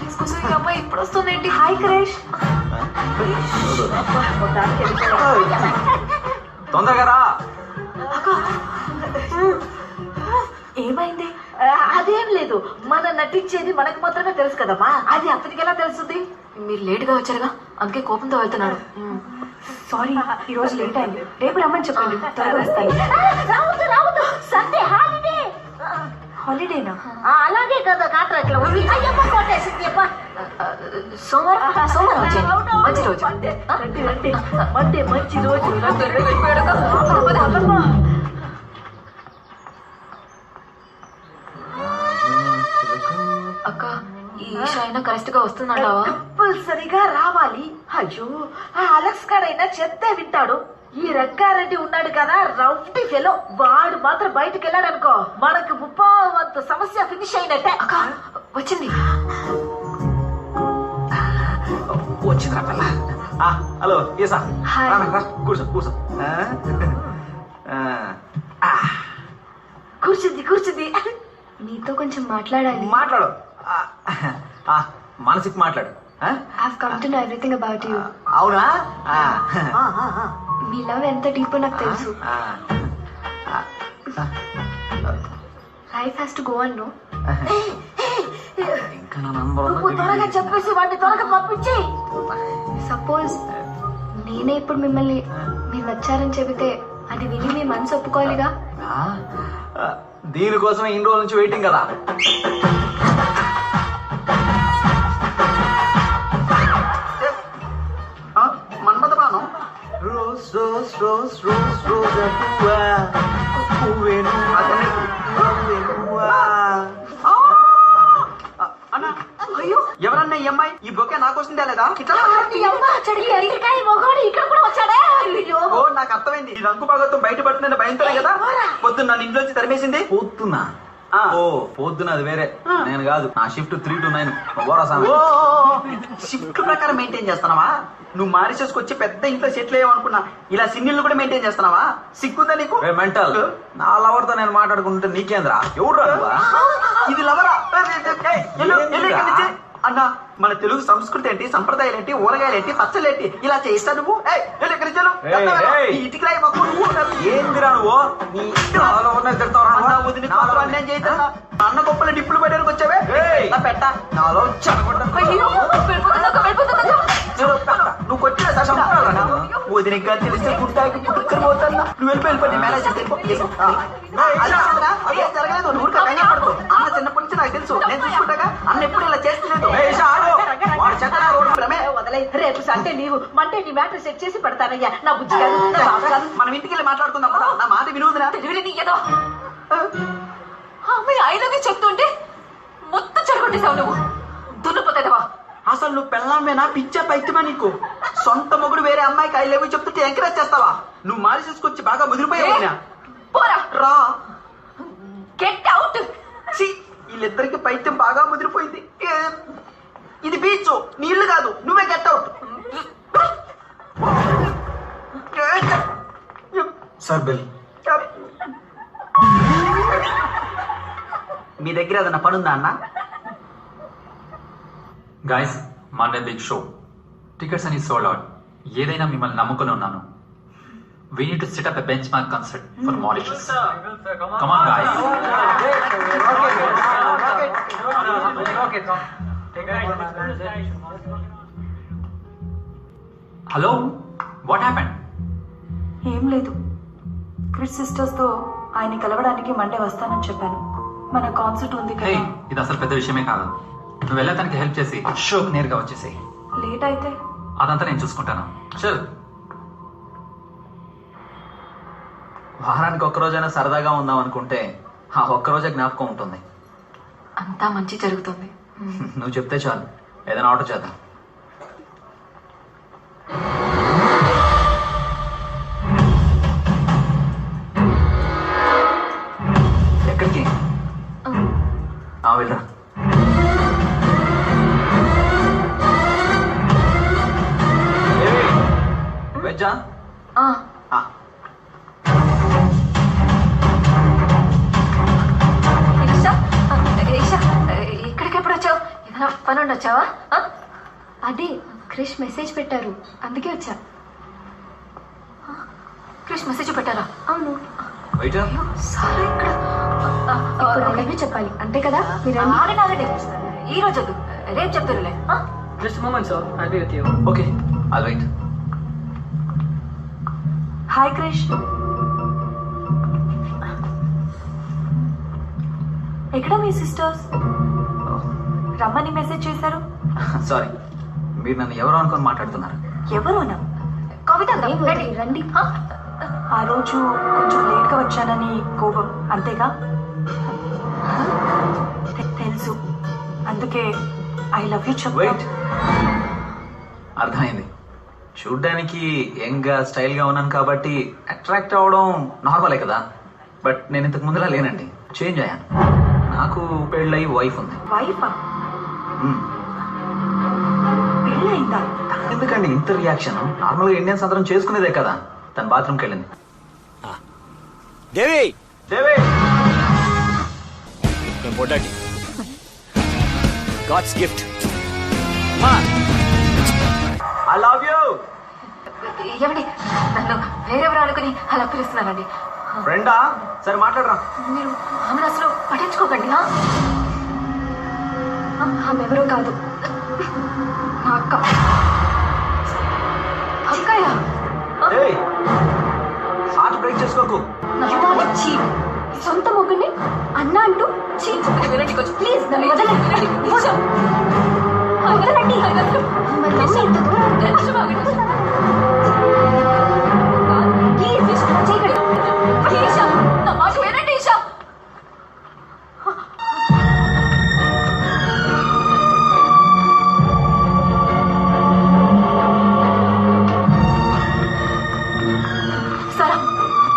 తీసుకొచ్చి ఈ అమ్మాయి ఇప్పుడు వస్తుందేంటి? హాయ్ క్రేష్ తొందరగా రా. ఏమైంది? అదేం లేదు, మనం నటించేది మనకు మాత్రమే తెలుసు కదమ్మా, అది అతనికి ఎలా తెలుస్తుంది? మీరు లేట్గా వచ్చారుగా, అందుకే కోపంతో వెళ్తున్నాడు. సారీ, ఈ రోజు లేట్ అయింది. రేపు రమ్మని చెప్పండి, త్వరగా వస్తాను. రావద్దు సండే హాలిడే. హాలిడేనా? అలాగే కదా కాంట్రాక్ట్ లో ఉంది. అయ్యమ్మ కొట్టేసింది అబ్బా. సోమవారం వచ్చేయండి, మంచి రోజు. మండే మంచి రోజు. అక్క, ఈ ఈషా అయినా కరెక్ట్ గా వస్తుందంటావా? కంపల్సరిగా రావాలి. అయ్యో ఆ అలెక్స్ గాడైనా చెప్తే వింటాడు. ఈ రంగారెడ్డి ఉన్నాడు కదా రౌండ్ ఫెలో, వాడు మాత్రం బయటకు వెళ్ళాడు అనుకో, మనకు 30 సమస్య ఫినిష్ అయినట్టే. అక్క వచ్చింది. వచ్చిందిరా పిల్ల. హలో ఏసా, హాయ్. కూర్చో కూర్చో. కూర్చుంది మీతో కొంచెం మాట్లాడాలి. మాట్లాడు. మనసుకి మాట్లాడు. I've come to know everything about you. అవునా? మీ లవ్ ఎంత డీపో నాకు తెలుసు. Life has to go on, no? ఇంకా నువ్వు త్వరగా చెప్పేసి వాడిని త్వరగా పంపించి. సపోజ్ నేనే ఇప్పుడు మిమ్మల్ని మీరు నచ్చారని చెబితే అది విని మీ మనసు ఒప్పుకోవాలిగా. దీనికోసం ఇన్ని రోజుల నుంచి వెయిటింగ్ కదా. మన్మథ బాణం. రోజ్ రోజ్ రోజ్ రోజ్ రోజా పువ్వా, పువ్వేను అన్నా. అయ్యో ఎవరన్నా ఈ అమ్మాయి? ఈ బొకే నాకు వస్తుందా లేదా? ఇక్కడ కూడా వచ్చాడే. ఓ నాకు అర్థమైంది. ఈ రంగు భాగత్వం బయటపడుతుందని భయంతోనే కదా పొద్దున్న నన్ను ఇంట్లోంచి తరిమేసింది. పొద్దున? ఓ పొద్దున అది వేరే, నేను కాదు. నా షిఫ్ట్ 3 to 9. షిఫ్ట్ ప్రకారం మెయింటైన్ చేస్తున్నావా? నువ్వు మారిసేసుకొచ్చి పెద్ద ఇంట్లో సెటిల్ అయ్యావనుకున్నా, ఇలా సింగిల్ కూడా మెయింటైన్ చేస్తున్నావా? సిగ్గుందా నీకు? మెంటల్. నా లవర్ తో నేను మాట్లాడుకుంటే నీకేంద్రా? ఎవడు రా? ఇది లవరా? అన్నా, మన తెలుగు సంస్కృతి ఏంటి, సంప్రదాయాలు ఏంటి, ఊరగాయలు ఏంటి, పచ్చలు ఏంటి, ఇలా చేస్తా నువ్వు? ఇటుకి రాయి మాకు. ఏందిరా నువ్వు? అన్యాయం చేస్తా. అన్న గొప్పల డిప్పులు పెట్టడానికి వచ్చావే పెట్ట నాలో నువ్వు కొట్టిన వదినగా తెలిస్తే గుట్టాకి పుట్టుకొని పోతాను. నువ్వు వెళ్ళిపోయి మేనేజ్ జరగలేదు. నువ్వు పడుకో. అన్న చిన్నప్పటి నుంచి నాకు తెలుసు, నేను చూసుకుంటాగా. అన్న ఎప్పుడు ఇలా చేస్తలేదు. రేపు సండే నీవు మండే నీ మ్యాటర్ సెట్ చేసి పెడతానయ్యా. నా బుద్ధి కాదు. మనం ఇంటికి వెళ్ళి మాట్లాడుకుందాం కదా. నా మాట వినువుదిరా. అమ్మాయి ఐలవి చెప్తుంటే మొత్తం చెడగొట్టేసావు నువ్వు. దున్నపోతావా? అసలు నువ్వు పెళ్ళామేనా పిచ్చా పైత్యమా నీకు? సొంత మొగుడు వేరే అమ్మాయికి ఐ లవ్ యూ చెప్తుంటే ఎంకరేజ్ చేస్తావా? నువ్వు మారిసేసుకొచ్చి బాగా ముదిరిపోయావు. పోరా రా. Get out. వీళ్ళిద్దరికి పైత్యం బాగా ముదిరిపోయింది. ఇది బీచ్, నీళ్లు కాదు. నువ్వే గెట్ అవుట్. Sir bill. మీ దగ్గర ఏదైనా పనుందా అన్న? Guys, Monday big show. Tickets అని సోల్డ్ అవుట్. ఏదైనా మిమ్మల్ని నమ్ముకుని ఉన్నాను. We need to set up a benchmark concert for Mauritius. Come on, guys. Hello? What happened? ఏం లేదు, క్రిస్ సిస్టర్స్ తో ఆయన కలవడానికి మండే వస్తానని చెప్పాను. మన కాన్సర్ట్ ఉంది Hey, కదా. ఇది అసలు పెద్ద విషయమే కాదు. నువ్వు వెళ్ళటానికి హెల్ప్ చేసి షోకి నేరుగా వచ్చేసి. లేట్ అయితే అదంతా నేను చూసుకుంటాను. చల్. వారానికి ఒక్కరోజైనా సరదాగా ఉందాం అనుకుంటే ఆ ఒక్కరోజే జ్ఞాపకం ఉంటుంది. అంతా మంచి జరుగుతుంది. నువ్వు చెప్తే చాలు, ఏదైనా ఆర్డర్ చేద్దాం. ఇక్కడికి ఎప్పుడు వచ్చావు? ఏదైనా పని ఉండి వచ్చావా? అదే క్రిష్ మెసేజ్ పెట్టారు, అందుకే వచ్చా. క్రిష్ మెసేజ్ పెట్టారా? అవును. సారా ఇక్కడ ఇప్పుడు అలాగే చెప్పాలి అంతే కదా? మీరు ఆగండి. ఈ రోజు వద్దు, రేపు చెప్తారులే. Just a moment, sir. I'll be with you. Okay, I'll wait. Hi Krish. ఎక్కడ మీ సిస్టర్స్? రమ్మని మెసేజ్ చేశారు. సారీ, మీరు నన్ను ఎవరు అనుకొని మాట్లాడుతున్నారు? ఎవరోనా? కవిత రండి. ఆ రోజు కొంచెం లేట్గా వచ్చానని కోపం, అంతేగా? తెలుసు, అందుకే ఐ లవ్ యూ చెప్పు. వెయిట్, అర్థమైంది. చూడ్డానికి యంగ్గా స్టైల్గా ఉన్నాను కాబట్టి అట్రాక్ట్ అవ్వడం నార్మలే కదా. బట్ నేను ఇంతకు ముందులా లేనండి, చేంజ్ అయ్యాను. నాకు పెళ్ళై వైఫ్ ఉంది. వైఫా? పెళ్ళయిందా? ఎందుకండి ఇంత రియాక్షన్? నార్మల్గా ఇండియన్స్ అందరం చేసుకునేదే కదా. తన బాత్రూమ్కి వెళ్ళింది. దేవి దేవి పొడ్డాటి god's gift. I love you. ఏమండి, నన్ను వేరెవరు అనుకుని అలా పిలుస్తున్నానండి. ఫ్రెండా? సరే మాట్లాడరా. మీరు ఆమెను అసలు పట్టించుకోకండి. ఆమె ఎవరో కాదు, మా అక్క. అక్కయ్య, హార్ట్ బ్రేక్ చేసుకోకు. సొంత మొగ్గుని అన్నా అంటూ వినండి కొంచెం ప్లీజ్ నన్ను వదలండి. నా మాట వినండి ఈషా. సారా,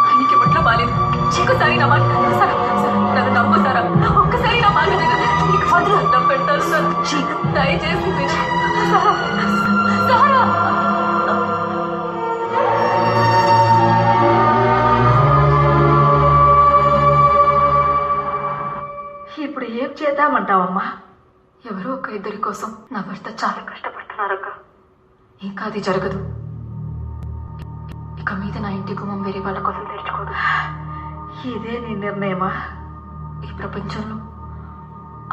ఆయనకి ఒంట్లో బాలేదు. ఇంకోసారి నా మాట సారా, నన్ను నమ్ము సారా. ఒక్కసారి నా మాట నీకు మాత్రం అన్నం పెడతాను సార్. దయచేసి సారా సారా. ఇప్పుడు ఏం చేద్దామంటావమ్మా? ఎవరో ఒక ఇద్దరి కోసం నా భర్త చాలా కష్టపడుతున్నారక్క. ఇంకా అది జరగదు. ఇక మీద నా ఇంటి గుమ్మం వేరే వాళ్ళ కోసం తెరుచుకోదు. ఇదే నీ నిర్ణయమా? ఈ ప్రపంచంలో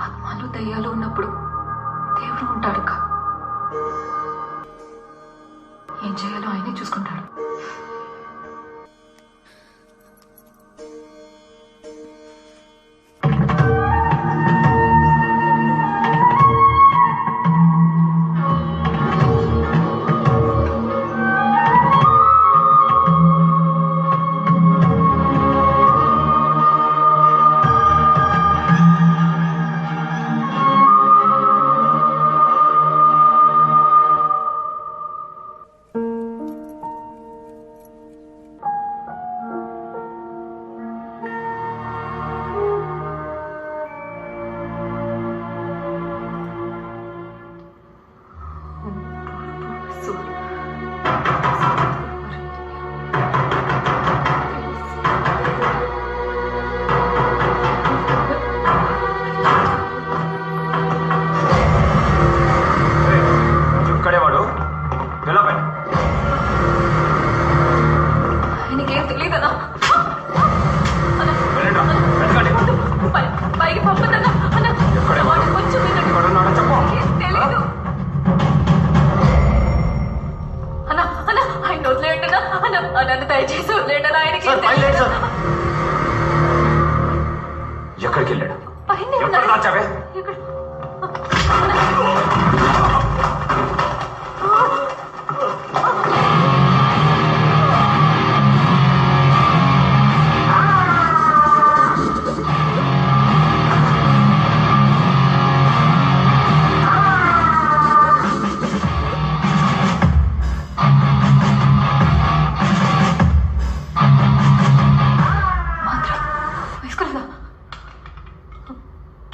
ఆత్మలు దయ్యాలు ఉన్నప్పుడు దేవుడు ఉంటాడక్క. ఏం చేయాలో ఆయనే చూసుకుంటాడు. ఆయనకేం తెలియదన్నా. పైకి పంపదన్నా. కొంచెం తెలీదు అన్నా. అన్నా ఆయన వదిలేయండినా. అన్న నన్ను దయచేసి వదిలేయండి. ఆయనకి ఎక్కడికి వెళ్ళాడు? పైన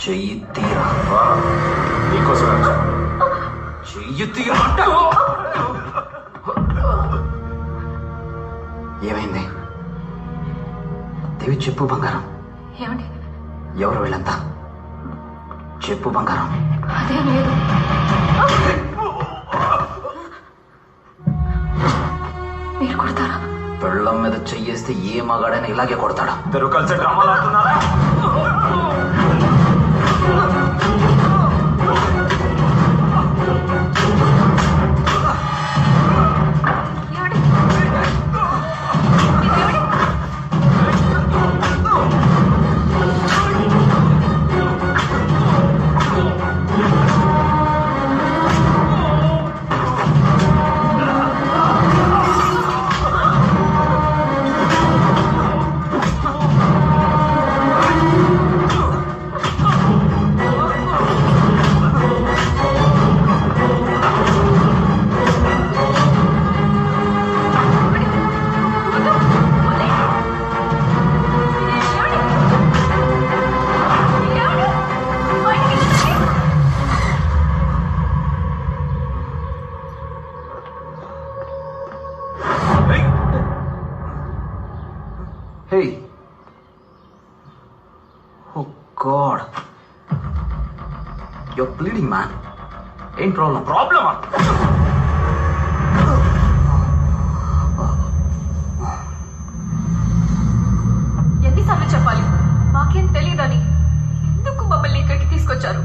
చెయ్యి తీరా. నీకోసమే చెయ్యి తీరా. ఏమైంది? దేవి చెప్పు బంగారం. ఏమండి? ఎవరు వీళ్ళంతా? చెప్పు బంగారం. అదేం లేదు. మీరు కొడతారా? పెళ్ళం మీద చెయ్యేస్తే ఏ మగాడైనా ఇలాగే కొడతాడా? ఇద్దరు కలిసి డ్రామాలు ఆడుతున్నారా? Hey. Oh God. You're bleeding, man. Ain't problem. ప్రాబ్లమా? ఎన్నిసార్లు చెప్పాలి? మాకేం తెలియదని. ఎందుకు మమ్మల్ని ఇక్కడికి తీసుకొచ్చారు?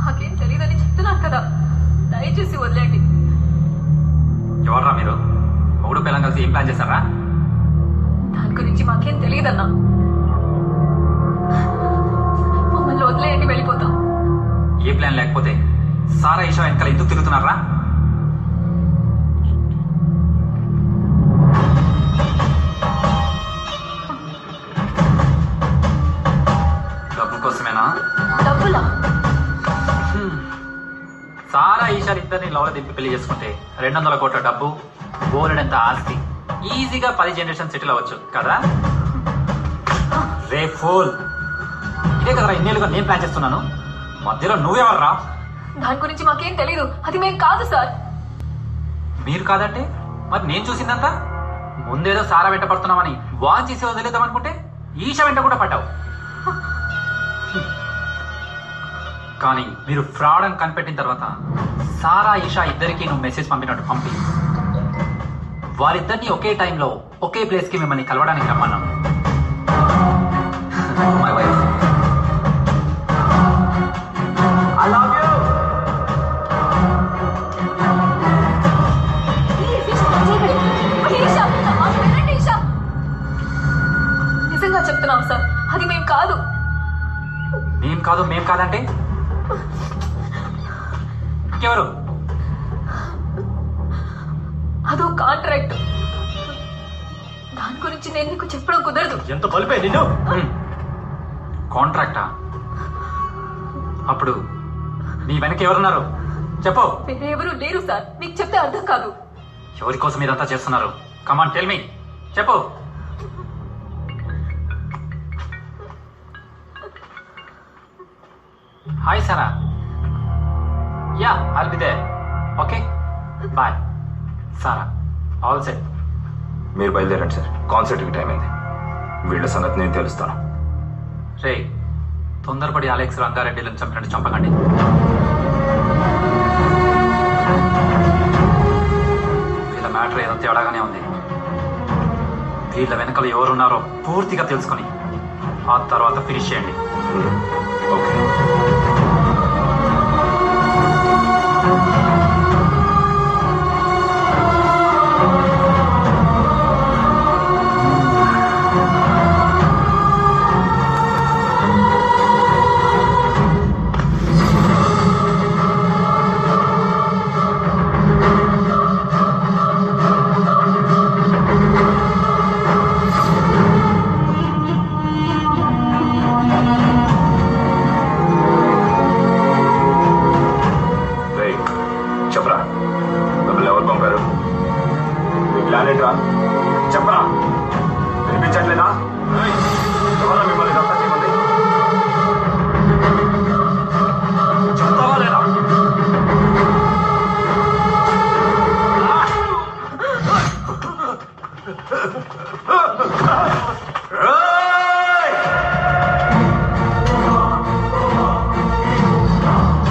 మాకేం తెలియదని చెప్తున్నాను కదా, దయచేసి వదిలేండి. ఎవర్రా మీరు? మూడు పిల్లలు కలిసి ఏం ప్లాన్ చేశారా? దాని గురించి మాకేం తెలియదన్నా. మమ్మల్ని వదిలేయండి, వెళ్ళిపోతాం. ఏ ప్లాన్ లేకపోతే సారా ఈషా వెనకాల ఎందుకు తిరుగుతున్నారా? డబ్బు కోసమేనా? డబ్బులా? సారా ఈషాలు ఇద్దరిని లవల దింపి పెళ్లి చేసుకుంటే 200 కోట్ల డబ్బు, బోలెడంత ఆస్తి, ఈజీగా 10 జనరేషన్ సెటిల్ అవ్వచ్చు కదా? రే ఫూల్, ఇదే కదరా ఇన్నేళ్ళుగా నేను ప్లాన్ చేస్తున్నాను. మధ్యలో నువ్వెవర్రా? దాని గురించి మాకేం తెలీదు. అది మేం కాదు సార్. మీరు కాదంటే మరి నేను చూసిందంతా? ముందేదో సారా వెంట పడుతున్నామని వాన్ చేసి వదిలేద్దాం అనుకుంటే ఈషా వెంట కూడా పడ్డావు. కానీ మీరు ఫ్రాడ్ అని కనిపెట్టిన తర్వాత సారా ఈషా ఇద్దరికి నువ్వు మెసేజ్ పంపినట్టు పంపి వారిద్దరిని ఒకే టైంలో ఒకే ప్లేస్ కి మిమ్మల్ని కలవడానికి రమ్మన్నాం. My wife. I love you. నిజంగా చెప్తున్నాం సార్, అది మేం కాదు. మేం కాదంటే ఎవరు? అదో కాంట్రాక్ట్. దాని గురించి నేను నీకు చెప్పడం కుదరదు. ఎంత బలిపే నిన్ను? కాంట్రాక్టా? అప్పుడు నీ వెనక ఎవరున్నారు చెప్పు. వేరే ఎవరు లేరు సార్, మీకు చెప్తే అర్థం కాదు. ఎవరి కోసం మీరంతా చేస్తున్నారు? కమాన్ టెల్ మీ, చెప్పు. Hi Sara. Yeah I'll be there. Okay bye. Sara all set. మీరు బయలుదేరండి సార్, కాన్సర్ట్కి టైం అయింది. వీళ్ళ సంగతి నేను తెలుస్తాను. రే తొందరపడి అలెక్స్ రంగారెడ్డిలను చంపినట్టు చంపకండి. వీళ్ళ మ్యాటర్ ఏదో తేడాగానే ఉంది. వీళ్ళ వెనకాల ఎవరున్నారో పూర్తిగా తెలుసుకొని ఆ తర్వాత ఫినిష్ చేయండి. ఓకే. చెప్పరా, వినిపించట్లేదా? ఎవరా మిమ్మల్ని దత్తా చేయమంది? చెప్తావా లేదా?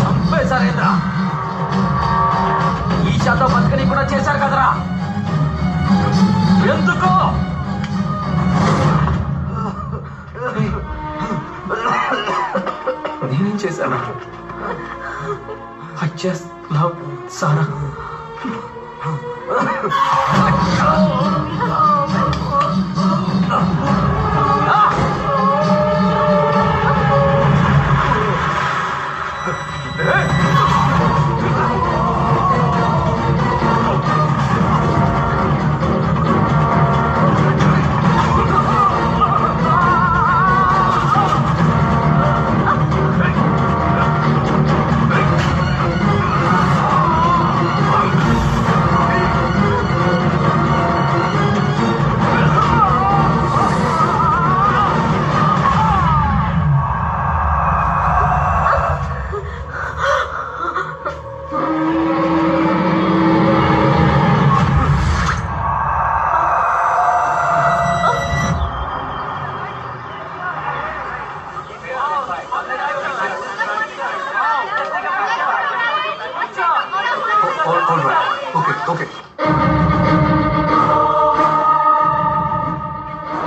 చంపేశారేంద్రా ఈషాతో బతుకని కూడా చేశారు కదరా ఎందుకు నేనేం చేశాను I just love Sarah.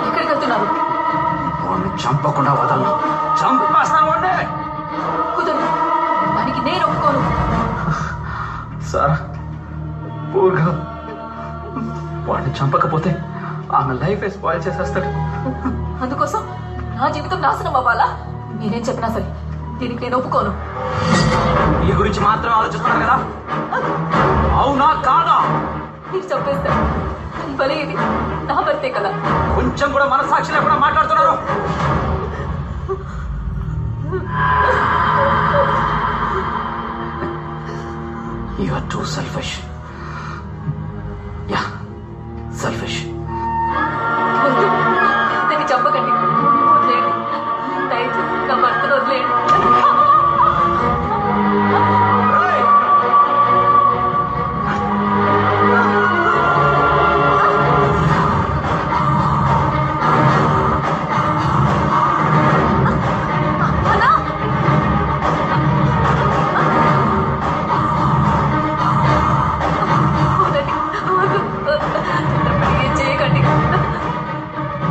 ఎక్కడికి వెళ్తున్నారు? చంపకుండా వదలను చంపేస్తాను వాడిని. కుదరదు, దానికి నేను ఒప్పుకోను. సార్ పూర్గా వాడిని చంపకపోతే ఆమె లైఫ్ స్పాయిల్ చేసేస్తాడు. అందుకోసం నా జీవితం నాశనం అవ్వాలా? మీరేం చెప్పినా సరే దీనికి నేను ఒప్పుకోను. ఈ గురించి మాత్రమే ఆలోచిస్తున్నారు కదా? అవునా కాదా? మీరు చంపేస్తారు భలే, ఇది నా భర్తే కదా. కొంచెం కూడా మనసాక్షి లేకుండా మాట్లాడుతున్నారు. You are too selfish. Yeah, selfish. వద్దు, దాన్ని చంపకండి, వదిలేయండి, దయచేసి నా భర్తను వదిలేయండి.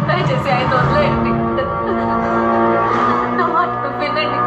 దయచేసి ఆయన వదిలేయండి, నా మాట వినండి.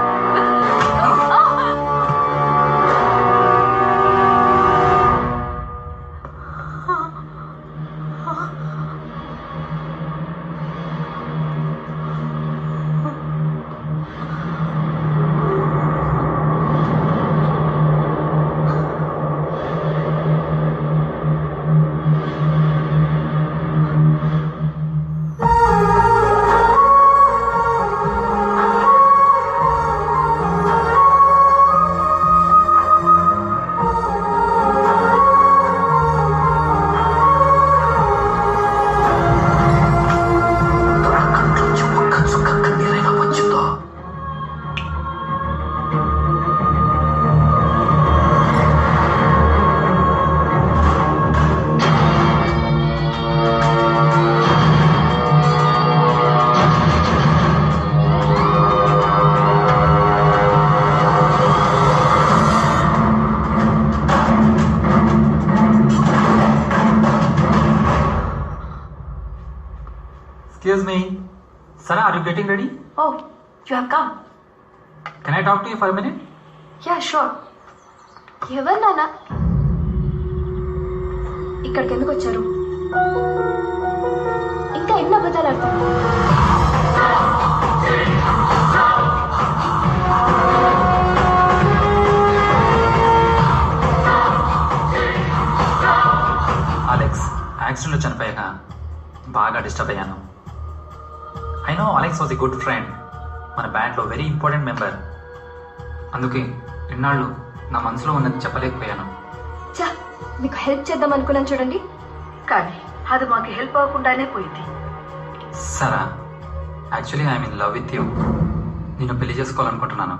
Excuse me. Sarah, are you getting ready? Oh, you have come. Can I talk to you for a minute? Yeah, sure. ఎవరు నాన్న? ఇక్కడికి ఎందుకు వచ్చారు? ఇంకా ఎన్ని అబద్ధాలు ఆడతారు? అలెక్స్ యాక్సిడెంట్లో చనిపోయాక బాగా డిస్టర్బ్ అయ్యాను. I know Alex was a good friend, మన బ్యాండ్లో వెరీ ఇంపార్టెంట్ మెంబర్. అందుకే ఇన్నాళ్ళు నా మనసులో ఉన్నది చెప్పలేకపోయాను. చా, మీకు హెల్ప్ చేద్దాం అనుకున్నాను చూడండి, కానీ అది మాకు హెల్ప్ అవ్వకుండానే పోయింది. సరా, actually I'm in love with you. నేను పెళ్లి చేసుకోవాలనుకుంటున్నాను.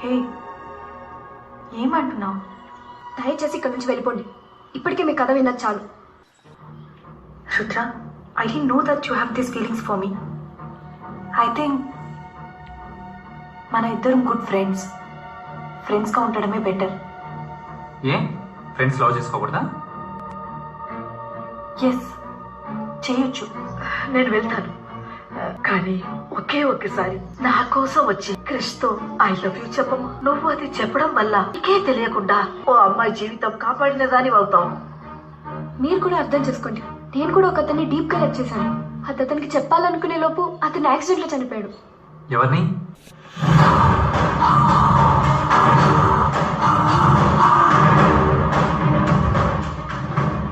హే, ఏమంటున్నావు? దయచేసి ఇక్కడ నుంచి వెళ్ళిపోండి. ఇప్పటికే మీ కథ విన్నది చాలు. Rudra, I didn't know that you have these feelings for me. I think మన ఇద్దరం గుడ్ ఫ్రెండ్స్గా ఉండడమే బెటర్. ఏ ఫ్రెండ్స్ లవ్ చేసుకోకూడదా? ఎస్, చేయొచ్చు. నేను వెళ్తాను, కానీ ఒకేసారి నా కోసం వచ్చి క్రిష్తో ఐ లవ్ యూ చెప్పమ్మా. నువ్వు అది చెప్పడం వల్ల నీకే తెలియకుండా ఓ అమ్మాయి జీవితం కాపాడిన దాని అవుతావు. మీరు కూడా అర్థం చేసుకోండి, నేను కూడా ఒక అతన్ని డీప్ గా లవ్ చేశాను. అది అతనికి చెప్పాలనుకునే లోపు అతను యాక్సిడెంట్ లో చనిపోయాడు. ఎవరిని?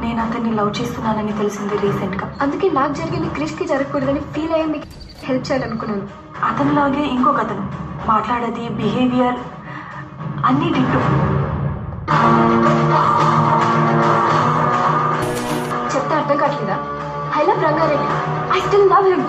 నేను అతన్ని లవ్ చేస్తున్నానని తెలిసింది రీసెంట్ గా. అందుకే నాకు జరిగింది క్రిష్ కి జరగకూడదని ఫీల్ అయ్యి మీకు హెల్ప్ చేయాలనుకున్నాను. అతనిలాగే ఇంకొక అతను మాట్లాడేది, బిహేవియర్ అన్నీ డిట్టు. చెప్తే అర్థం కావట్లేదా? I love Rangareddy. I still love him.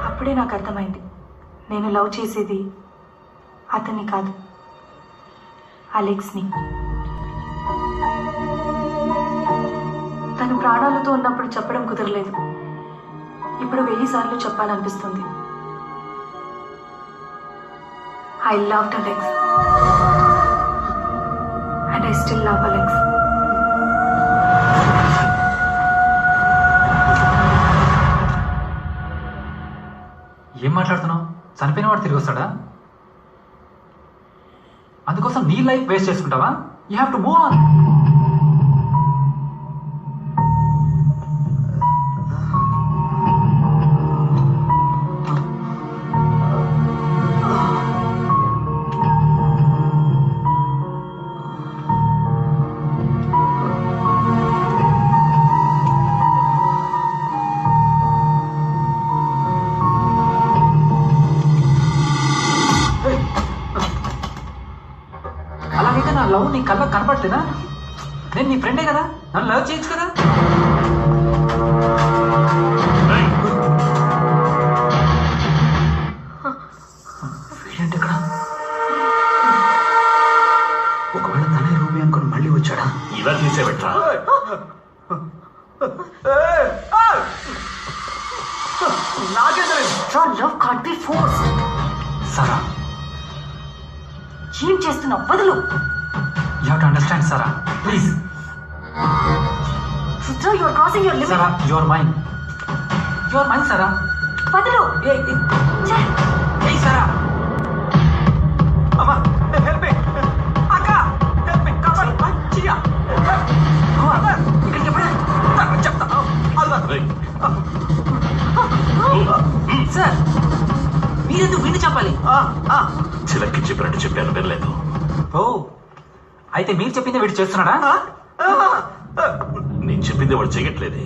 అప్పుడే నాకు అర్థమైంది, నేను లవ్ చేసేది అతన్ని కాదు, అలెక్స్ని. తను ప్రాణాలతో ఉన్నప్పుడు చెప్పడం కుదరలేదు, ఇప్పుడు 1000 సార్లు చెప్పాలనిపిస్తుంది. I loved Alex and I still love Alex. ఏం మాట్లాడుతున్నావు? చనిపోయిన వాడు తిరిగి వస్తాడా? అందుకోసం నీ లైఫ్ వేస్ట్ చేసుకుంటావా? You have to move on. అలాగైతే నా లవ్ నీ కళ్ళకు కనపడలేదా? నేను నీ ఫ్రెండే కదా, నన్ను లవ్ చేయొచ్చు కదా. ఏంటి ఇక్కడ? ఒకవేళ తనే రూబీ అనుకుని మళ్ళీ వచ్చాడా? ఇలా తీసేవట్రా? Love can't be force. Sara, ఏం చేస్తున్నావు? వదులు. You have to understand Sara, please. Rudra, you are crossing your limit. Sara, you are mine. You are mine Sara. వదులు. ఏయ్ సారా. అమ్మా, హెల్ప్ మీ. అక్క, హెల్ప్ మీ. Come on, chia. ఇక్కడికి ఎప్పుడు చెప్తా. సార్, మీరెందుకు విని చెప్పాలి? చిలక్కి చెప్పినట్టు చెప్పాను, వినలేదు. ఓ, అయితే మీరు చెప్పింది వీడు చేస్తున్నాడా? నేను చెప్పింది వాడు చెయ్యట్లేదే.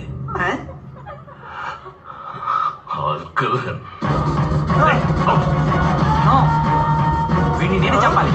వీడిని నేనే చెప్పాలి.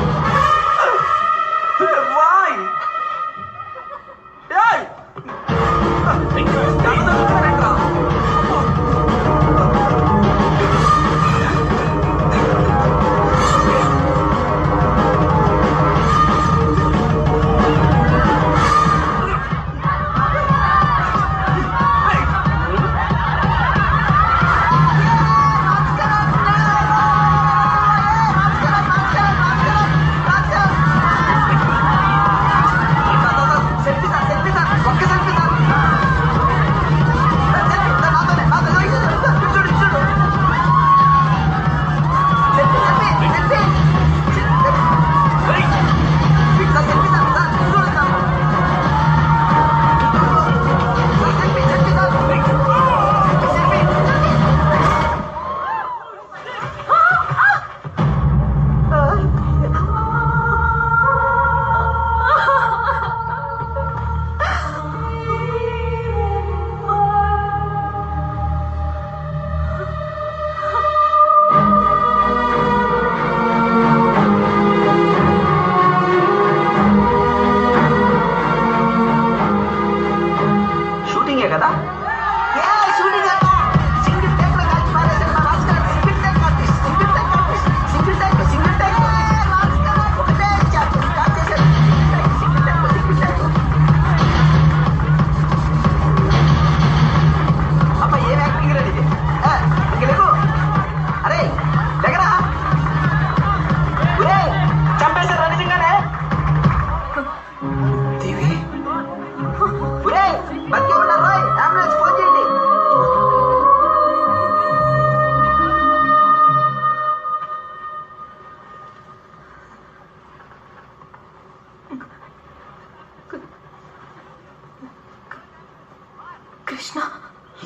కృష్ణ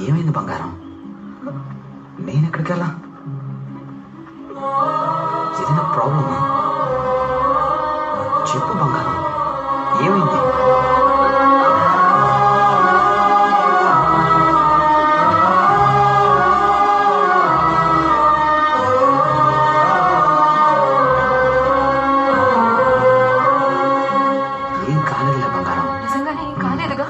ఏమైంది బంగారం? నేను ఎక్కడికి వెళ్ళా? ఏదైనా ప్రాబ్లమా? చెప్పు బంగారం, ఏమైంది? ఏం కాలేదులే బంగారం. నిజంగానే ఏం కాలేదుగా?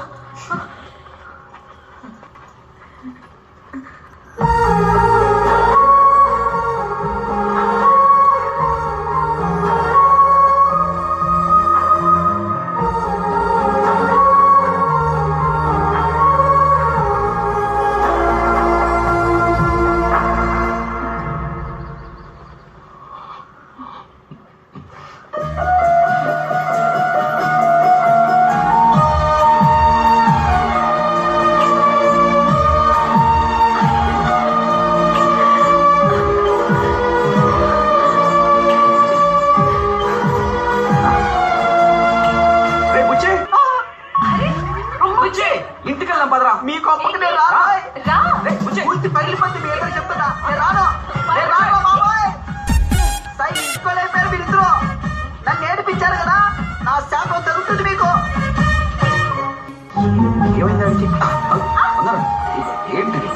ఇంటికి వెళ్దాం పదరా. మీకు అప్పకనే పూర్తి పగిలిపోతే మీ ఎదురు చెప్తున్నా. నేను రాను బాబాయ్. సై ఇంకోలేపారు మీరిద్దరు. నన్ను ఏడిపించారు కదా, నా శాపం జరుగుతుంది మీకు. ఏమైంది? బంగారం ఏంటిది?